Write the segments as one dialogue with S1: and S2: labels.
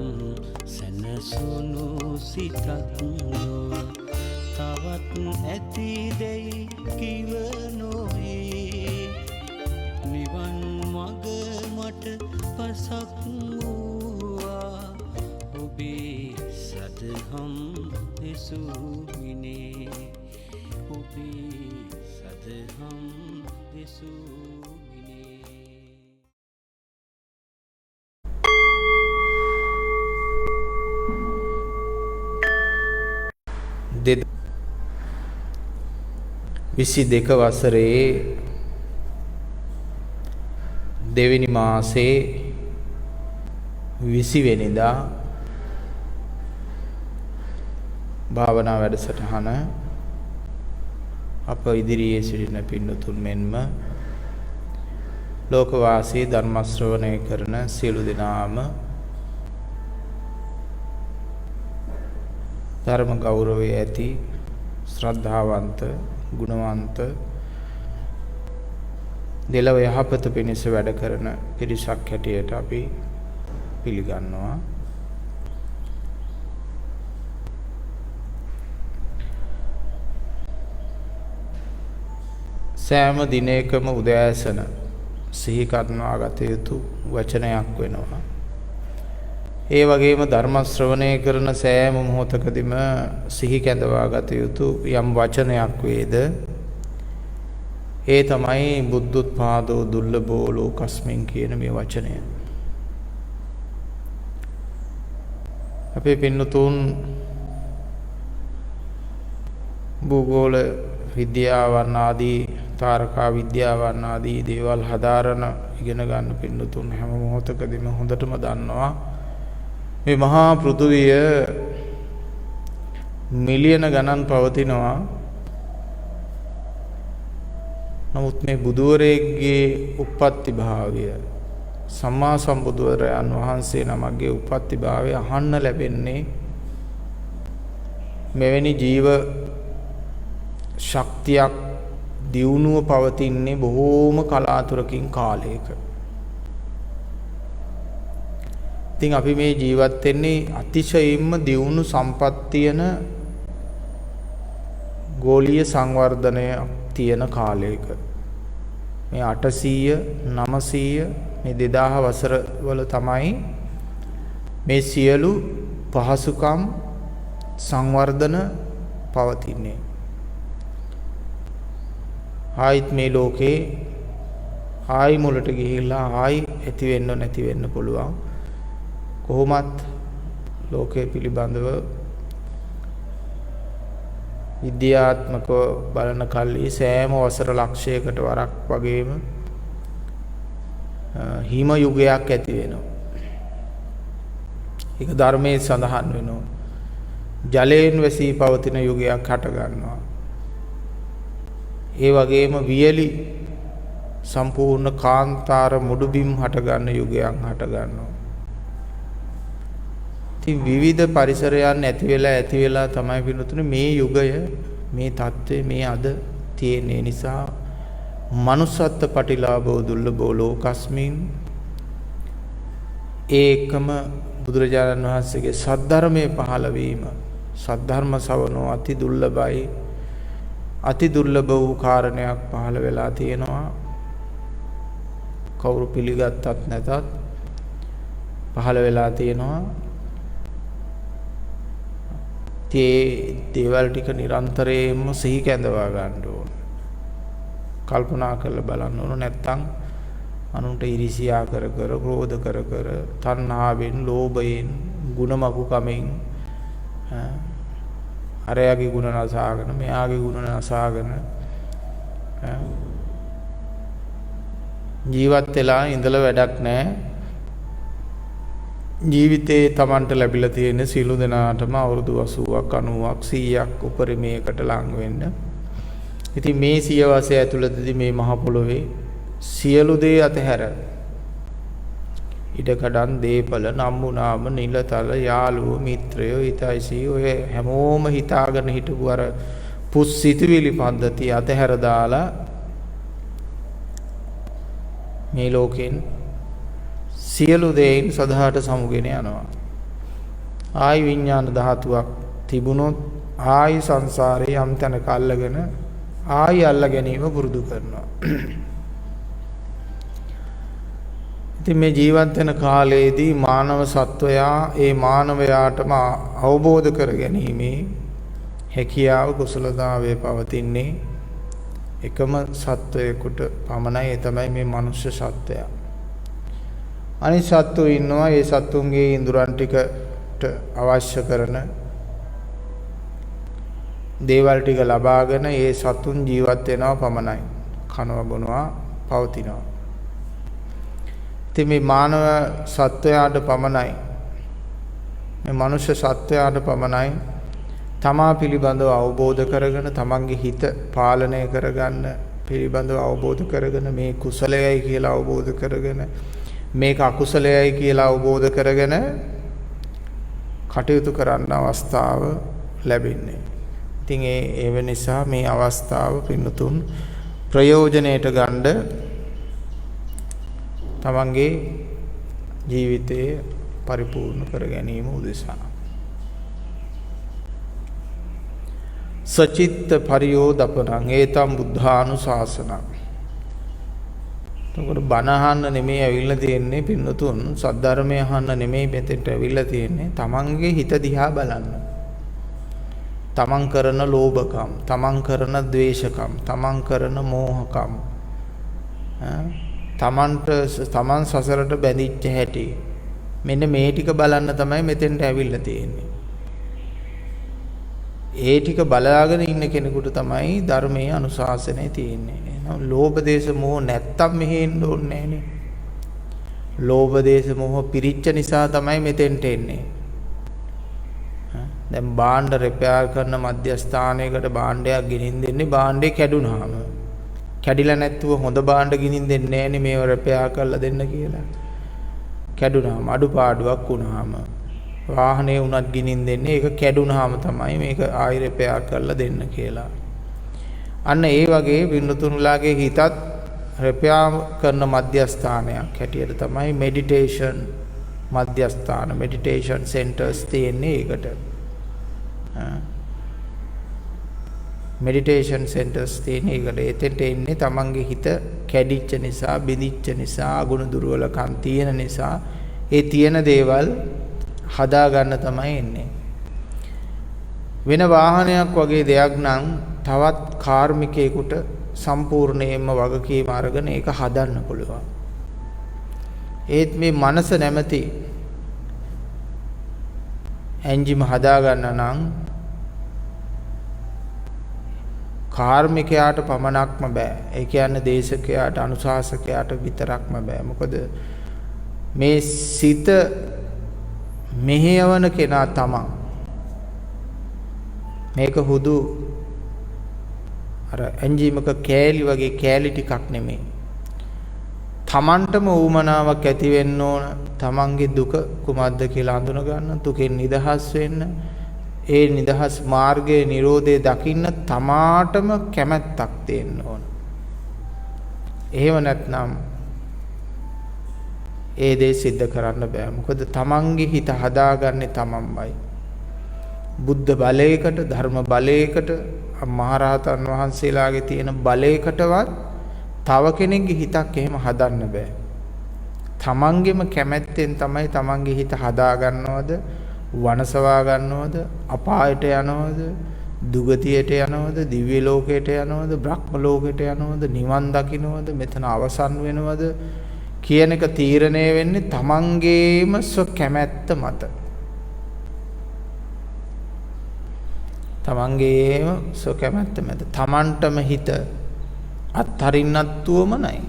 S1: නම් සැනසුණු සිතක් නොව තවත් ඇතිදැයි කිව නොවේ නිවන් මග මට පසක් වූවා ඔබේ සදහම් දෙසුමිනේ ඔබේ සදහම් දෙසුමිනේ.
S2: විසි දෙක වසරේ දෙවෙනි මාසේ 20 වෙනිදා භාවනා වැඩසටහන අප ඉදිරියේ සිටින පින්නතුන් මෙන්ම ලෝකවාසී ධර්ම ශ්‍රවණය කරන සියලු දෙනාම ධර්ම ගෞරවයේ ඇති ශ්‍රද්ධාවන්ත ගුණවන්ත දෙලව යහපත පිණිස වැඩ කරන පිරිසක් හැටියට අපි පිළිගන්නවා. සෑම දිනයකම උදෑසන සිහි කරනවා ගත යුතු වචනයක් වෙනවා. ඒ වගේම ධර්ම ශ්‍රවණය කරන සෑම මොහොතකදීම සිහි කැඳවා ගත යුතු යම් වචනයක් වේද ඒ තමයි බුද්ධෝත්පාදෝ දුර්ලභෝ ලෝකස්මින් කියන මේ වචනය. අපේ පින්නතුන් භූගෝල විද්‍යාවන් ආදී තාරකා විද්‍යාවන් ආදී දේවල් හදාරන ඉගෙන ගන්න පින්නතුන් හැම මොහොතකදීම හොඳටම දන්නවා මේ මහා පෘථුවිය මිලියන ගණන් පවතිනවා. නමුත් මේ බුදුවරයෙක්ගේ උප්පත්ති භාවය සම්මා සම්බුදුවරයන් වහන්සේ නමක්ගේ උප්පත්ති භාවය අහන්න ලැබෙන්නේ මෙවැනි ජීව ශක්තියක් දියුණුව පවතින්නේ බොහෝම කලාතුරකින් කාලයක. ඉතින් අපි මේ ජීවත් වෙන්නේ අතිශයින්ම දියුණු සම්පත් තියෙන ගෝලීය සංවර්ධනය තියෙන කාලයක. මේ 800 900 මේ 2000 වසර වල තමයි මේ සියලු පහසුකම් සංවර්ධන පවතින්නේ. ආයිත් මේ ලෝකේ ආයි මුලට ගිහිල්ලා ආයි ඇති වෙන්න නැති වෙන්න පුළුවන්. කොහොමත් ලෝකයේ පිළිබඳව විද්‍යාත්මකව බලන කල්හි සෑම වසර ලක්ෂයකට වරක් වගේම හිම යුගයක් ඇති වෙනවා. ඒක ධර්මයේ සඳහන් වෙනවා. ජලයෙන් වැසී පවතින යුගයක් හට ගන්නවා. ඒ වගේම වියලි සම්පූර්ණ කාන්තාර මුඩුබිම් හට ගන්න යුගයක් හට ගන්නවා. ඉතින් විවිධ පරිසරයන් ඇති වෙලා තමයි පින්නතුනේ මේ යුගය මේ தත්ත්වය මේ අද තියෙන නිසා manussත්ත්ව පටිලාභෝ දුර්ලභෝ ලෝකස්මින් ඒකම බුදුරජාණන් වහන්සේගේ සද්ධර්මයේ පහළ වීම සද්ධර්ම ශ්‍රවණෝ අති දුර්ලභයි අති දුර්ලභ වූ කාරණයක් පහළ වෙලා තියෙනවා. කවුරු පිළිගත්තත් නැතත් පහළ වෙලා තියෙනවා. ඒ දේවල් ටික නිරන්තරයෙන්ම සිහි කැඳවා ගන්න ඕන. කල්පනා කරලා බලන්න ඕන. නැත්තම් අනුන්ට ඉරිසියා කර ක්‍රෝධ කර තණ්හාවෙන් ලෝභයෙන් ಗುಣමකු කමෙන් අරයාගේ ගුණ නසාගෙන මෙයාගේ ගුණ නසාගෙන ජීවත් වෙලා ඉඳලා වැඩක් නැහැ. ජීවිතේ Tamanට ලැබිලා තියෙන සියලු දෙනාටම අවුරුදු 80ක් 90ක් 100ක් උපරිමයකට ලං වෙන්න. ඉතින් මේ සියවසේ ඇතුළතදී මේ මහ පොළොවේ සියලු දේ අතහැර ඉඩකඩම් දීපල නම්බුනාම නිලතල යාළුවෝ මිත්‍රයෝ හිතයිසී ඔය හැමෝම හිතාගෙන හිටපු අර පුස්සිතුවිලි පද්ධතිය අතහැර දාලා මේ ලෝකෙන් සියලු දේයින් සදාට සමුගෙන යනවා. ආයි විඥාන ධාතුවක් තිබුණොත් ආයි සංසාරේ යම් තැනක අල්ලගෙන ආයි අල්ල ගැනීම පුරුදු කරනවා. ඉතින් මේ ජීවත් වෙන කාලයේදී මානව සත්වයා ඒ මානවයාටම අවබෝධ කර ගැනීමේ හැකියාව කුසලතාවයේ පවතින්නේ එකම සත්වයකට පමණයි. ඒ තමයි මේ මනුෂ්‍ය සත්වයා. අනිත් සත්තු ඉන්නවා. ඒ සත්තුන්ගේ ඉඳුරන් ටිකට අවශ්‍ය කරන දේවල් ටික ලබාගෙන ඒ සතුන් ජීවත් වෙනවා පමණයි. කනවා බොනවා පවතිනවා. ඉතින් මේ මානව සත්වයාට පමණයි, මේ මනුෂ්‍ය සත්වයාට පමණයි තමා පිළිබඳව අවබෝධ කරගෙන තමන්ගේ හිත පාලනය කරගන්න පිළිබඳව අවබෝධ කරගෙන මේ කුසලයයි කියලා අවබෝධ කරගෙන මේක අකුසලයයි කියලා අවබෝධ කරගෙන කටයුතු කරන්න අවස්ථාව ලැබෙන්නේ. ඉතින් ඒ නිසා මේ අවස්ථාව පින්නතුන් ප්‍රයෝජනයට ගන්න තමන්ගේ ජීවිතය පරිපූර්ණ කර ගැනීම උදෙසා. සචිත්ත පරියෝදපනං ඒතම් බුද්ධානුශාසනං. එතකොට බණ අහන්න නෙමෙයි ඇවිල්ලා තියෙන්නේ පින්නතුන්, සද්ධර්මය අහන්න නෙමෙයි මෙතෙන්ට ඇවිල්ලා තියෙන්නේ. තමන්ගේ හිත දිහා බලන්න. තමන් කරන ලෝභකම්, තමන් කරන ද්වේෂකම්, තමන් කරන මෝහකම්, තමන් සසරට බැඳිච්ච හැටි, මෙන්න මේ ටික බලන්න තමයි මෙතෙන්ට ඇවිල්ලා තියෙන්නේ. ඒ ටික බලාගෙන ඉන්න කෙනෙකුට තමයි ධර්මයේ අනුශාසනය තියෙන්නේ. එහෙනම් ලෝභ දේශ මොහ නැත්තම් මෙහෙ එන්න ඕනේ නෑනේ. ලෝභ දේශ මොහ පිරිච්ච නිසා තමයි මෙතෙන්ට එන්නේ. දැන් භාණ්ඩ රිපෙයාර් කරන මධ්‍යස්ථානයකට භාණ්ඩයක් ගෙනින් දෙන්නේ භාණ්ඩේ කැඩුනහම. කැඩිලා නැත්තුව හොඳ භාණ්ඩ ගෙනින් දෙන්නේ නෑනේ මේව රිපෙයාර් කරලා දෙන්න කියලා. කැඩුනහම අඩුපාඩුවක් වුණාම වාහනේ උනත් ගෙනින් දෙන්නේ ඒක කැඩුනහම තමයි මේක ආයෙ රිපෙයාර් කරලා දෙන්න කියලා. අන්න ඒ වගේ වින්නතුන්ලාගේ හිතත් රිපෙයාර් කරන මධ්‍යස්ථානයක් හැටියට තමයි මෙඩිටේෂන් මධ්‍යස්ථාන, මෙඩිටේෂන් සෙන්ටර්ස් තියෙන්නේ ඒකට. මෙඩිටේෂන් සෙන්ටර්ස් තියෙන එකට එතෙන්ට එන්නේ තමන්ගේ හිත කැඩිච්ච නිසා, බිඳිච්ච නිසා, අගුණ දුර්වලකම් තියෙන නිසා ඒ තියෙන දේවල් හදා ගන්න තමයි එන්නේ. වෙන වාහනයක් වගේ දෙයක් නම් තවත් කාර්මිකයෙකුට සම්පූර්ණයෙන්ම වගකීම අරගෙන ඒක හදන්න පුළුවන්. ඒත් මේ මනස නැමැති එන්ජිම හදා ගන්න නම් කාර්මිකයාට පමණක්ම බෑ. ඒ කියන්නේ දේශකයාට, අනුශාසකයාට විතරක්ම බෑ. මොකද මේ සිත මෙහෙයවන කෙනා තමන්. මේක හුදු අර එන්ජිමක කෑලි වගේ කෑලි ටිකක් නෙමෙයි. තමන්ටම ඌමනාවක් ඇති වෙන්න ඕන. තමන්ගේ දුක කුමක්ද කියලා අඳුන ගන්න, දුකෙන් නිදහස් වෙන්න, ඒ නිදහස් මාර්ගයේ Nirodhe දකින්න තමාටම කැමැත්තක් තියෙන්න ඕන. එහෙම නැත්නම් ඒ දේ සිද්ධ කරන්න බෑ. මොකද තමන්ගේ හිත හදාගන්නේ තමන්මයි. බුද්ධ බලයකට, ධර්ම බලයකට, මහරහතන් වහන්සේලාගේ තියෙන බලයකටවත් තව කෙනෙක්ගේ හිතක් එහෙම හදන්න බෑ. තමන්ගේම කැමැත්තෙන් තමයි තමන්ගේ හිත හදා ගන්නවද, වනසවා ගන්නවද, අපායට යනවද, දුගතියට යනවද, දිව්‍ය ලෝකයට යනවද, බ්‍රහ්ම ලෝකයට යනවද, නිවන් දකින්නවද, මෙතන අවසන් වෙනවද කියන එක තීරණය වෙන්නේ තමන්ගේම කැමැත්ත මත. තමන්ගේම කැමැත්ත මත. තමන්ටම හිත අත්හරින්නත් උවමනයි.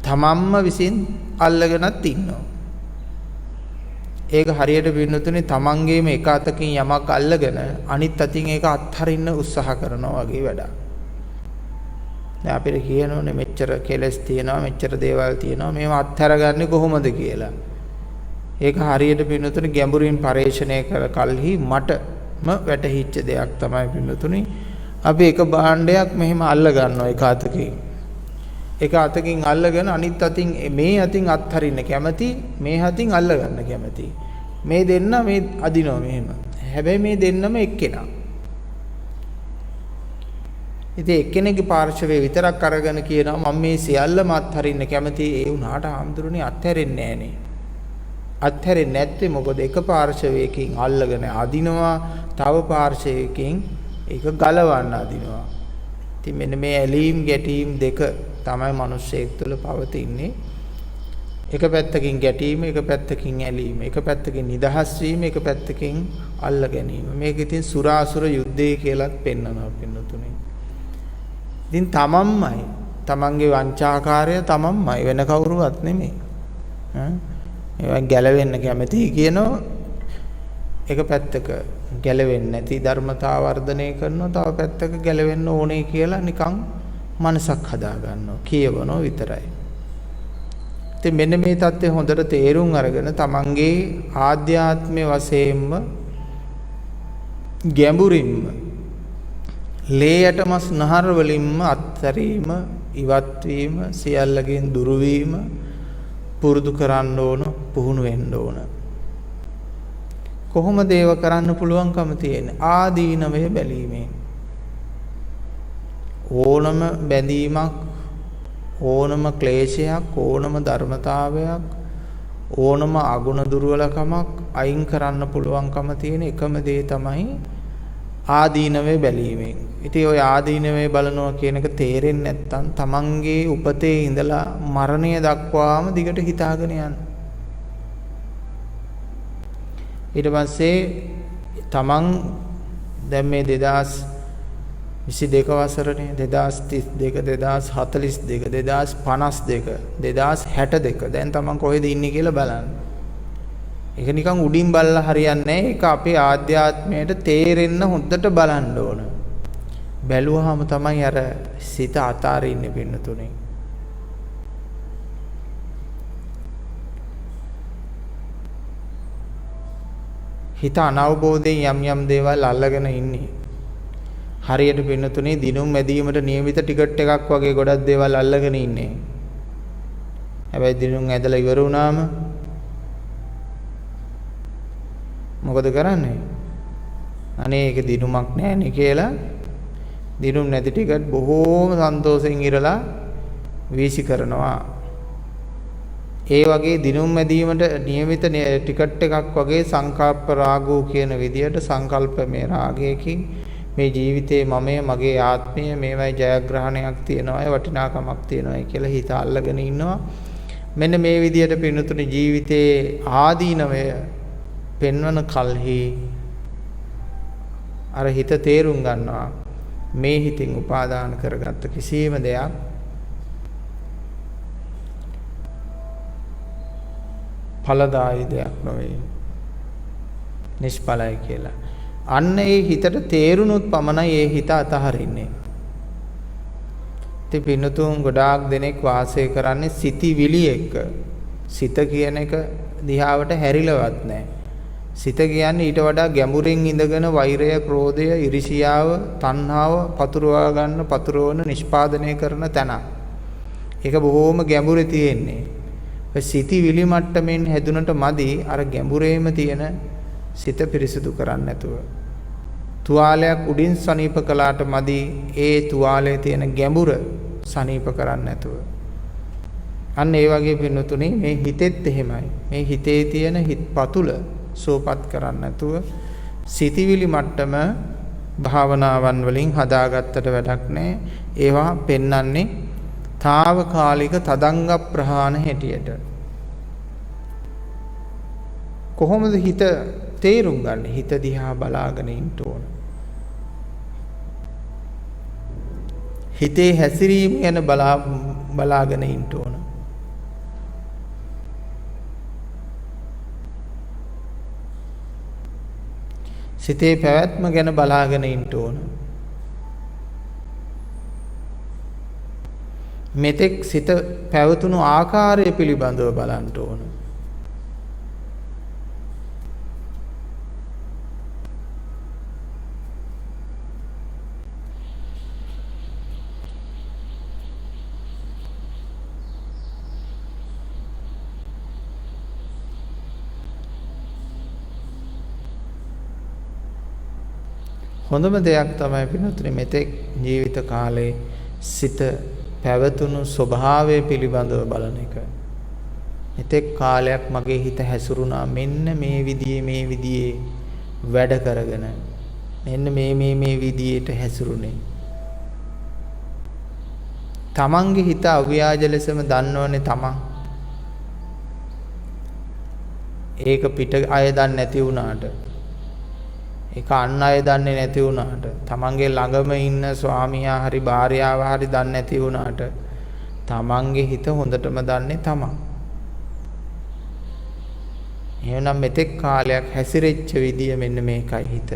S2: තමන්ම විසින් අල්ලගෙනත් ඉන්නවා. ඒක හරියට පින්නතුනේ තමන්ගේම එක අතකින් යමක් අල්ලගෙන අනිත් අතින් ඒක අත්හරින්න උත්සාහ කරනවා වගේ වැඩක්. දැන් අපිට කියනෝනේ මෙච්චර කෙලස් තියෙනවා, මෙච්චර දේවල් තියෙනවා, මේව අත්හැරගන්නේ කොහොමද කියලා. ඒක හරියට පින්නතුනේ ගැඹුරින් පරිශ්‍රණය කර කලෙහි මටම වැටහිච්ච දෙයක් තමයි පින්නතුනේ. අපි එක භාණ්ඩයක් මෙහෙම අල්ල ගන්නවා එක අතකින්. එක අතකින් අල්ලගෙන අනිත් අතින් මේ අතින් අත්හරින්න කැමති, මේ අතින් අල්ල ගන්න කැමති. මේ දෙන්න මේ අදිනවා මෙහෙම. හැබැයි මේ දෙන්නම එක්කෙනා. ඉතින් එක්කෙනෙක්ගේ පාර්ශවයේ විතරක් අරගෙන කියනවා මම මේ සියල්ලම අත්හරින්න කැමති. ඒ වුණාට ආම්දුරුනේ අත්හැරෙන්නේ නැහනේ. අත්හැරෙන්නේ නැත්තේ මොකද එක පාර්ශවයකින් අල්ලගෙන අදිනවා, තව පාර්ශවයකින් ඒක ගලවන්න අදිනවා. ඉතින් මෙන්න මේ ඇලීම් ගැටීම් දෙක තමයි මිනිස්සෙක් තුළ පවතින්නේ. එක පැත්තකින් ගැටීම, එක පැත්තකින් ඇලීම, එක පැත්තකින් නිදහස් වීම, එක පැත්තකින් අල්ල ගැනීම. මේක ඉතින් සුරාසුර යුද්ධය කියලාත් පෙන්වනවා පින්නතුනේ. ඉතින් තමන්මයි, තමන්ගේ වංචාකාරය තමන්මයි, වෙන කවුරුවත් නෙමෙයි. ඒවා ගැලවෙන්න කැමති කියනවා. එක පැත්තක ගැලවෙන්නේ නැති ධර්මතාව වර්ධනය කරනවා, තව පැත්තක ගැලවෙන්න ඕනේ කියලා නිකන් මනසක් හදා ගන්නවා, කියවනවා විතරයි. ඉතින් මෙන්න මේ தත්ත්වය හොඳට තේරුම් අරගෙන තමන්ගේ ආධ්‍යාත්මයේ වශයෙන්ම ගැඹුරින්ම ලේයට මස් නහර වලින්ම අත්හැරීම, ඉවත් වීම, සියල්ලකින් දුරු වීම පුරුදු කරන්න ඕන, පුහුණු වෙන්න ඕන. කොහොමද ඒව කරන්න පුළුවන්කම තියෙන්නේ? ආදීනවය බැලීමෙන්. ඕනම බැඳීමක්, ඕනම ක්ලේශයක්, ඕනම ධර්මතාවයක්, ඕනම අගුණ දුර්වලකමක් අයින් කරන්න පුළුවන්කම තියෙන එකම දේ තමයි ආදීනවේ බැලීමෙන්. ඉතින් ওই ආදීනවේ බලනවා කියන එක තේරෙන්නේ නැත්නම් තමන්ගේ උපතේ ඉඳලා මරණය දක්වාම දිගට හිතාගෙන යන්න. ඊට පස්සේ තමන් දැන් මේ 2022 වසරනේ, 2032, 2042, 2052, 2062 දැන් තමන් කොහෙද ඉන්නේ කියලා බලන්න. ඒක නිකන් උඩින් බලලා හරියන්නේ නැහැ. ඒක අපේ ආධ්‍යාත්මයට තේරෙන්න හොඳට බලන්න ඕන. බැලුවාම තමයි අර සිත අතාරින්නේ පින්නතුනේ. හිත අනවබෝධයෙන් යම් දේවල් අල්ලගෙන ඉන්නේ. හරියට පින්නතුනේ දිනුම් මැදීමට නියමිත ටිකට් එකක් වගේ ගොඩක් දේවල් අල්ලගෙන ඉන්නේ. හැබැයි දිනුම් ඇදලා ඉවර වුණාම මොකද කරන්නේ? අනේ ඒක දිනුමක් නෑනේ කියලා දිනුම් නැති ටිකට් බොහෝම සන්තෝෂෙන් ඉරලා වීසි කරනවා. ඒ වගේ දිනුම් මැදීමට නියමිත ටිකට් එකක් වගේ සංකල්ප රාගෝ කියන විදියට සංකල්පමය රාගයකින් මේ ජීවිතේ මමය, මගේ ආත්මය, මේවයි ජයග්‍රහණයක් තියනවා, වටිනාකමක් තියනවා කියලා හිත අල්ලගෙන ඉන්නවා. මෙන්න මේ විදියට පින්නතුනේ ජීවිතේ ආදීනවය පෙන්වන කල්හි අර හිත තේරුම් ගන්නවා මේ හිතින් උපාදාන කරගත්ත කිසියම් දෙයක් ඵලදායී දෙයක් නොවේ, නිෂ්ඵලයි කියලා. අන්න ඒ හිතට තේරුණොත් පමණයි ඒ හිත අතහරින්නේ. ඉතින් පින්නතුන් ගොඩාක් දෙනෙක් වාසය කරන්නේ සිතිවිලි එක්ක. සිත කියන එක දිහාවට හැරිලවත් නැහැ. සිත කියන්නේ ඊට වඩා ගැඹුරින් ඉඳගෙන වෛරය, ක්‍රෝධය, ඉරිසියාව, තණ්හාව පතුරවා ගන්න, පතුරවන, නිෂ්පාදනය කරන තැන. ඒක බොහෝම ගැඹුරේ තියෙන්නේ. සිතිවිලි මට්ටමින් හැදුනට මදි අර ගැඹුරේම තියෙන සිත පිරිසිදු කරන්න නැතුව. තුවාලයක් උඩින් සනීප කළාට මදි ඒ තුවාලයේ තියෙන ගැඹුර සනීප කරන්න නැතුව. අන්න ඒ වගේ පින්නතුනේ මේ හිතෙත් එහෙමයි. මේ හිතේ තියෙන හිත් පතුල සෝපත් කරන්න නැතුව සිතිවිලි මට්ටම භාවනාවන් වලින් හදාගත්තට වැඩක් නැහැ. ඒවා පෙන්වන්නේ తాවකාලික තදංග ප්‍රහාණ හැටියට. කොහොමද හිත තේරුම් ගන්න? හිත දිහා බලාගෙන ඉන්න ඕන. හිතේ හැසිරීම ගැන බලාගෙන ඉන්න ඕන. සිතේ පැවැත්ම ගැන බලාගෙන ඉන්න ඕන. මෙතෙක් සිත පැවතුණු ආකාරය පිළිබඳව බලන්න ඕන. හොඳම දෙයක් තමයි පින්වත්නි මෙතෙක් ජීවිත කාලේ සිත පැවතුණු ස්වභාවය පිළිබඳව බලන එක. මෙතෙක් කාලයක් මගේ හිත හැසිරුණා මෙන්න මේ විදිහේ වැඩ කරගෙන. මෙන්න මේ විදිහට හැසිරුනේ. තමන්ගේ හිත අව්‍යාජ ලෙසම දන්නවනේ තමන්. ඒක පිට අය දන්නේ නැති වුණාට, ඒක අන් අය දන්නේ නැති වුණාට, තමන්ගේ ළඟම ඉන්න ස්වාමියා හරි භාර්යාව හරි දන්නේ නැති වුණාට, තමන්ගේ හිත හොඳටම දන්නේ තමන්. එහෙනම් මෙතෙක් කාලයක් හැසිරෙච්ච විදිය මෙන්න මේකයි හිත.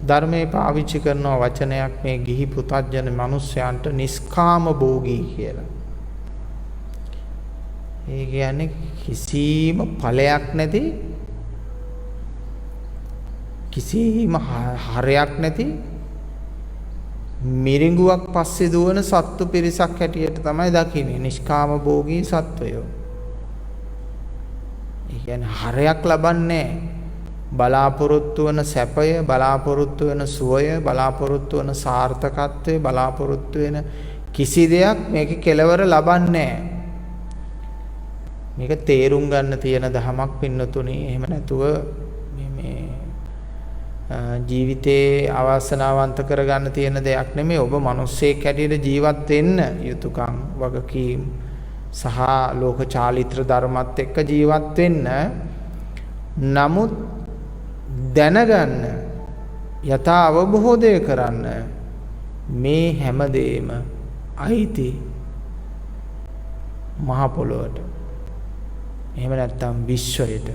S2: ධර්මයේ පාවිච්චි කරන වචනයක් මේ ගිහි පුතත්ජන මිනිස්යන්ට නිස්කාම භෝගී කියලා. ඒ කියන්නේ කිසිම ඵලයක් නැති, කිසිම හරයක් නැති මිරිඟුවක් පස්සේ දුවන සත්තු පිරිසක් හැටියට තමයි දකින්නේ නිස්කාම භෝගී සත්වයෝ. ඒ කියන්නේ හරයක් ලබන්නේ බලාපොරොත්තු වන සැපය, බලාපොරොත්තු වෙන සුවය, බලාපොරොත්තු වෙන සාර්ථකත්වය, බලාපොරොත්තු වෙන කිසි දෙයක් මේකේ කෙලවර ලබන්නේ නැහැ. මේක තේරුම් ගන්න තියෙන දහමක් පින්නතුනේ. එහෙම නැතුව මේ ජීවිතේ අවාසනාවන්ත කරගන්න තියෙන දෙයක් නෙමෙයි. ඔබ මිනිස්සෙක් හැටියට ජීවත් වෙන්න යුතුයකම්, වගකීම් සහ ලෝක චාරිත්‍ර ධර්මات එක්ක ජීවත් වෙන්න. නමුත් දැනගන්න, යථා අවබෝධය කරන්න මේ හැමදේම අයිති මහ පොළොවට. එහෙම නැත්නම් විශ්වයට.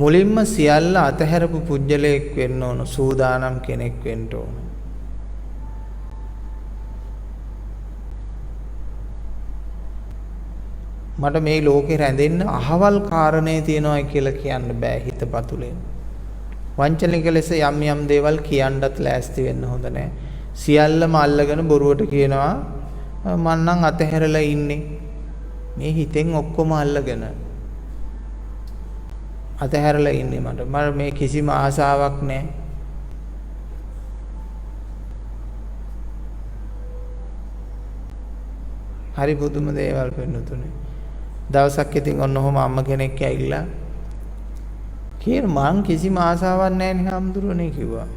S2: මුලින්ම සියල්ල අතහැරපු පුජ්‍යලයක් වෙන්න ඕන, සූදානම් කෙනෙක් වෙන්න ඕන. මට මේ ලෝකේ රැඳෙන්න අහවල් කාරණේ තියනවා කියලා කියන්න බෑ හිතපතුලෙන්. වංචනික ලෙස යම් දේවල් කියන්නත් ලෑස්ති වෙන්න හොඳ නෑ. සියල්ලම අල්ලගෙන බොරුවට කියනවා මං නම් අතහැරලා ඉන්නේ. මේ හිතෙන් ඔක්කොම අල්ලගෙන අතහැරලා ඉන්නේ. මට මේ කිසිම ආසාවක් නෑ. හරි පුදුම දේවල් වෙන්නතුනේ. දවසක් ඉතින් ඔන්න ඔහම අම්ම කෙනෙක් ඇවිල්ලා කියන මං කිසිම ආසාවක් නැහැ නේ හම්දුරනේ කිව්වා.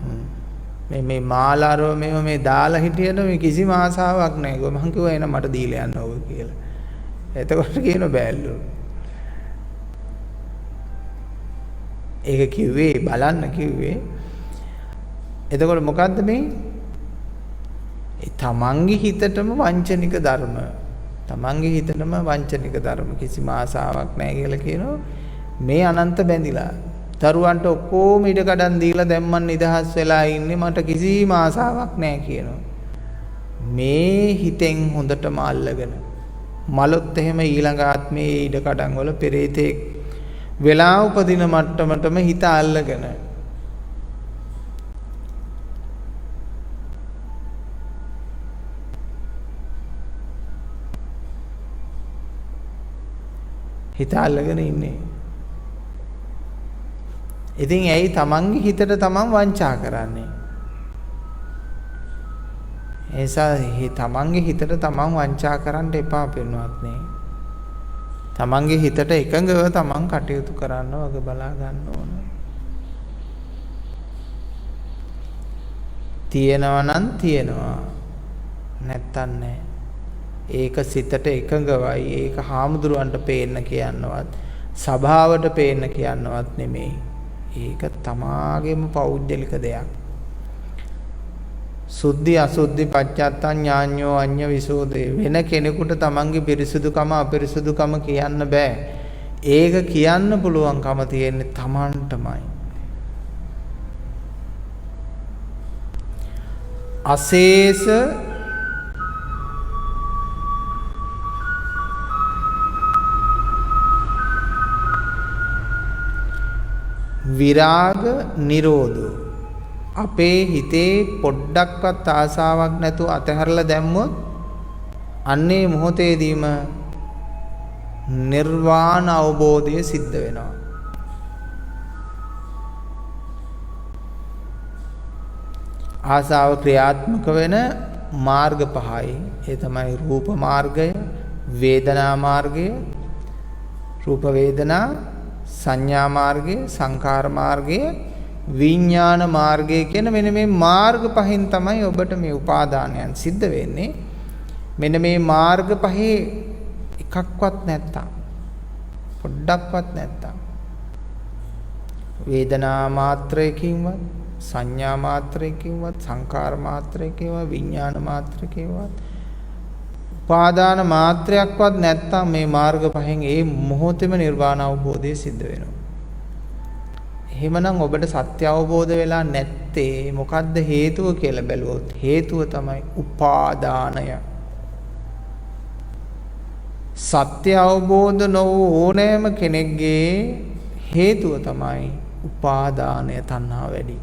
S2: මේ මාලාරෝ මේ දාලා හිටියට මේ කිසිම ආසාවක් නැහැ කිව්වා. මං කිව්වා එහෙනම් මට දීලා යන්න ඕක කියලා. එතකොට කියන බෑල්ලු. ඒක කිව්වේ බලන්න කිව්වේ. එතකොට මොකද්ද මේ? තමන්ගේ හිතටම වංචනික ධර්ම. තමන්ගේ හිතටම වංචනික ධර්ම කිසිම ආසාවක් නැහැ කියලා කියනවා. මේ අනන්ත බැඳිලා දරුවන්ට ඔක්කොම ඉඩ කඩන් දීලා දැන් මං නිදහස් වෙලා ඉන්නේ, මට කිසිම ආසාවක් නැහැ කියනවා. මේ හිතෙන් හොඳටම අල්ලගෙන මලොත් එහෙම ඊළඟ ආත්මයේ ඉඩ කඩන් වල පෙරේතෙක් වෙලා උපදින මට්ටමටම හිත අල්ලගෙන හිත අල්ලගෙන ඉන්නේ. ඉතින් ඇයි තමන්ගේ හිතට තමන් වංචා කරන්නේ? එසා තමන්ගේ හිතට තමන් වංචා කරන්න එපා පින්වත්නි. තමන්ගේ හිතට එකඟව තමන් කටයුතු කරන්න වග බලා ගන්න ඕන. තියෙනවා නම් තියෙනවා, නැත්තම් නැහැ. ඒක සිතට එකඟවයි. ඒක හාමුදුරුවන්ට පේන්න කියන්නවත්, සභාවට පේන්න කියන්නවත් නෙමෙයි. ඒක තමාගේම පෞද්ගලික දෙයක්. සුද්ධි අසුද්ධි පච්චත්තං ඥාඤ්ඤෝ අඤ්ඤ විසෝදේ. වෙන කෙනෙකුට තමන්ගේ පිරිසුදුකම අපිරිසුදුකම කියන්න බෑ. ඒක කියන්න පුළුවන්කම තියෙන්නේ තමන්ටමයි. අශේෂ විරාග නිරෝධෝ. අපේ හිතේ පොඩ්ඩක්වත් ආසාවක් නැතුව අතහැරලා දැම්මොත් අන්නේ මොහොතේදීම නිර්වාණ අවබෝධය සිද්ධ වෙනවා. ආසාව ක්‍රියාත්මක වෙන මාර්ග පහයි. ඒ තමයි රූප මාර්ගය, වේදනා මාර්ගය, රූප වේදනා, සංඥා මාර්ගය, සංකාර මාර්ගය, විඥාන මාර්ගය කියන මෙන්න මේ මාර්ග පහෙන් තමයි ඔබට මේ උපාදානයන් සිද්ධ වෙන්නේ. මෙන්න මේ මාර්ග පහේ එකක්වත් නැත්තම්, පොඩ්ඩක්වත් නැත්තම් වේදනා මාත්‍රයකින්වත්, සංඥා මාත්‍රයකින්වත්, සංකාර මාත්‍රයකින්වත්, විඥාන මාත්‍රයකින්වත් උපාදාන මාත්‍රයක්වත් නැත්තම් මේ මාර්ග පහෙන් ඒ මොහොතේම නිර්වාණ අවබෝධය සිද්ධ වෙනවා. එහෙමනම් ඔබට සත්‍ය අවබෝධ වෙලා නැත්තේ මොකද්ද හේතුව කියලා බැලුවොත් හේතුව තමයි උපාදානය. සත්‍ය අවබෝධ නොවූ ඕනෑම කෙනෙක්ගේ හේතුව තමයි උපාදානය, තණ්හා වැඩි.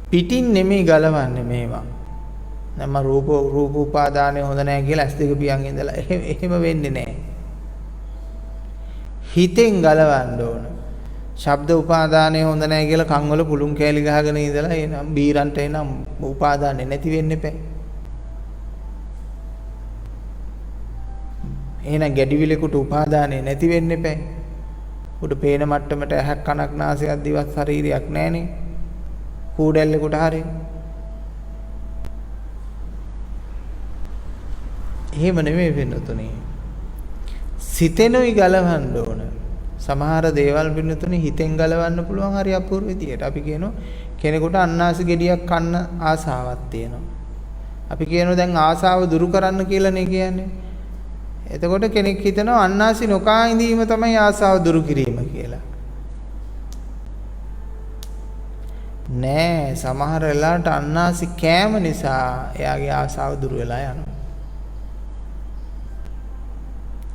S2: පිටින් නෙමෙයි ගලවන්නේ මේවා. නැම රූප උපාදානය හොඳ නැහැ කියලා ඇස් දෙක පියන් ඉඳලා එහෙම වෙන්නේ නැහැ. හිතෙන් ගලවන්න ඕන. ශබ්ද උපාදානය හොඳ නැහැ කියලා කන් වල පුළුන් කෑලි ගහගෙන ඉඳලා එනම් බීරන්ට එනම් උපාදානෙ නැති වෙන්න එපා. එහෙනම් ගැඩිවිලෙකුට උපාදානෙ නැති වෙන්න එපා. උඩ පේන මට්ටමට ඇහක් කනක් නාසයක් දිවක් ශරීරයක් නැහනේ. කූඩැල්ලෙකුට හරි. එහෙම නෙමෙයි වෙනතුනේ. සිතෙනුයි ගලවන්න ඕන. සමහර දේවල් වෙනතුනේ හිතෙන් ගලවන්න පුළුවන් හරි අපූර්ව විදියට. අපි කියනවා කෙනෙකුට අන්නාසි ගෙඩියක් කන්න ආසාවක් තියෙනවා. අපි කියනවා දැන් ආසාව දුරු කරන්න කියලානේ කියන්නේ. එතකොට කෙනෙක් හිතනවා අන්නාසි නොකා ඉඳීම තමයි ආසාව දුරු කිරීම කියලා. නෑ, සමහර වෙලාවට අන්නාසි කෑම නිසා එයාගේ ආසාව දුරු වෙලා යනවා.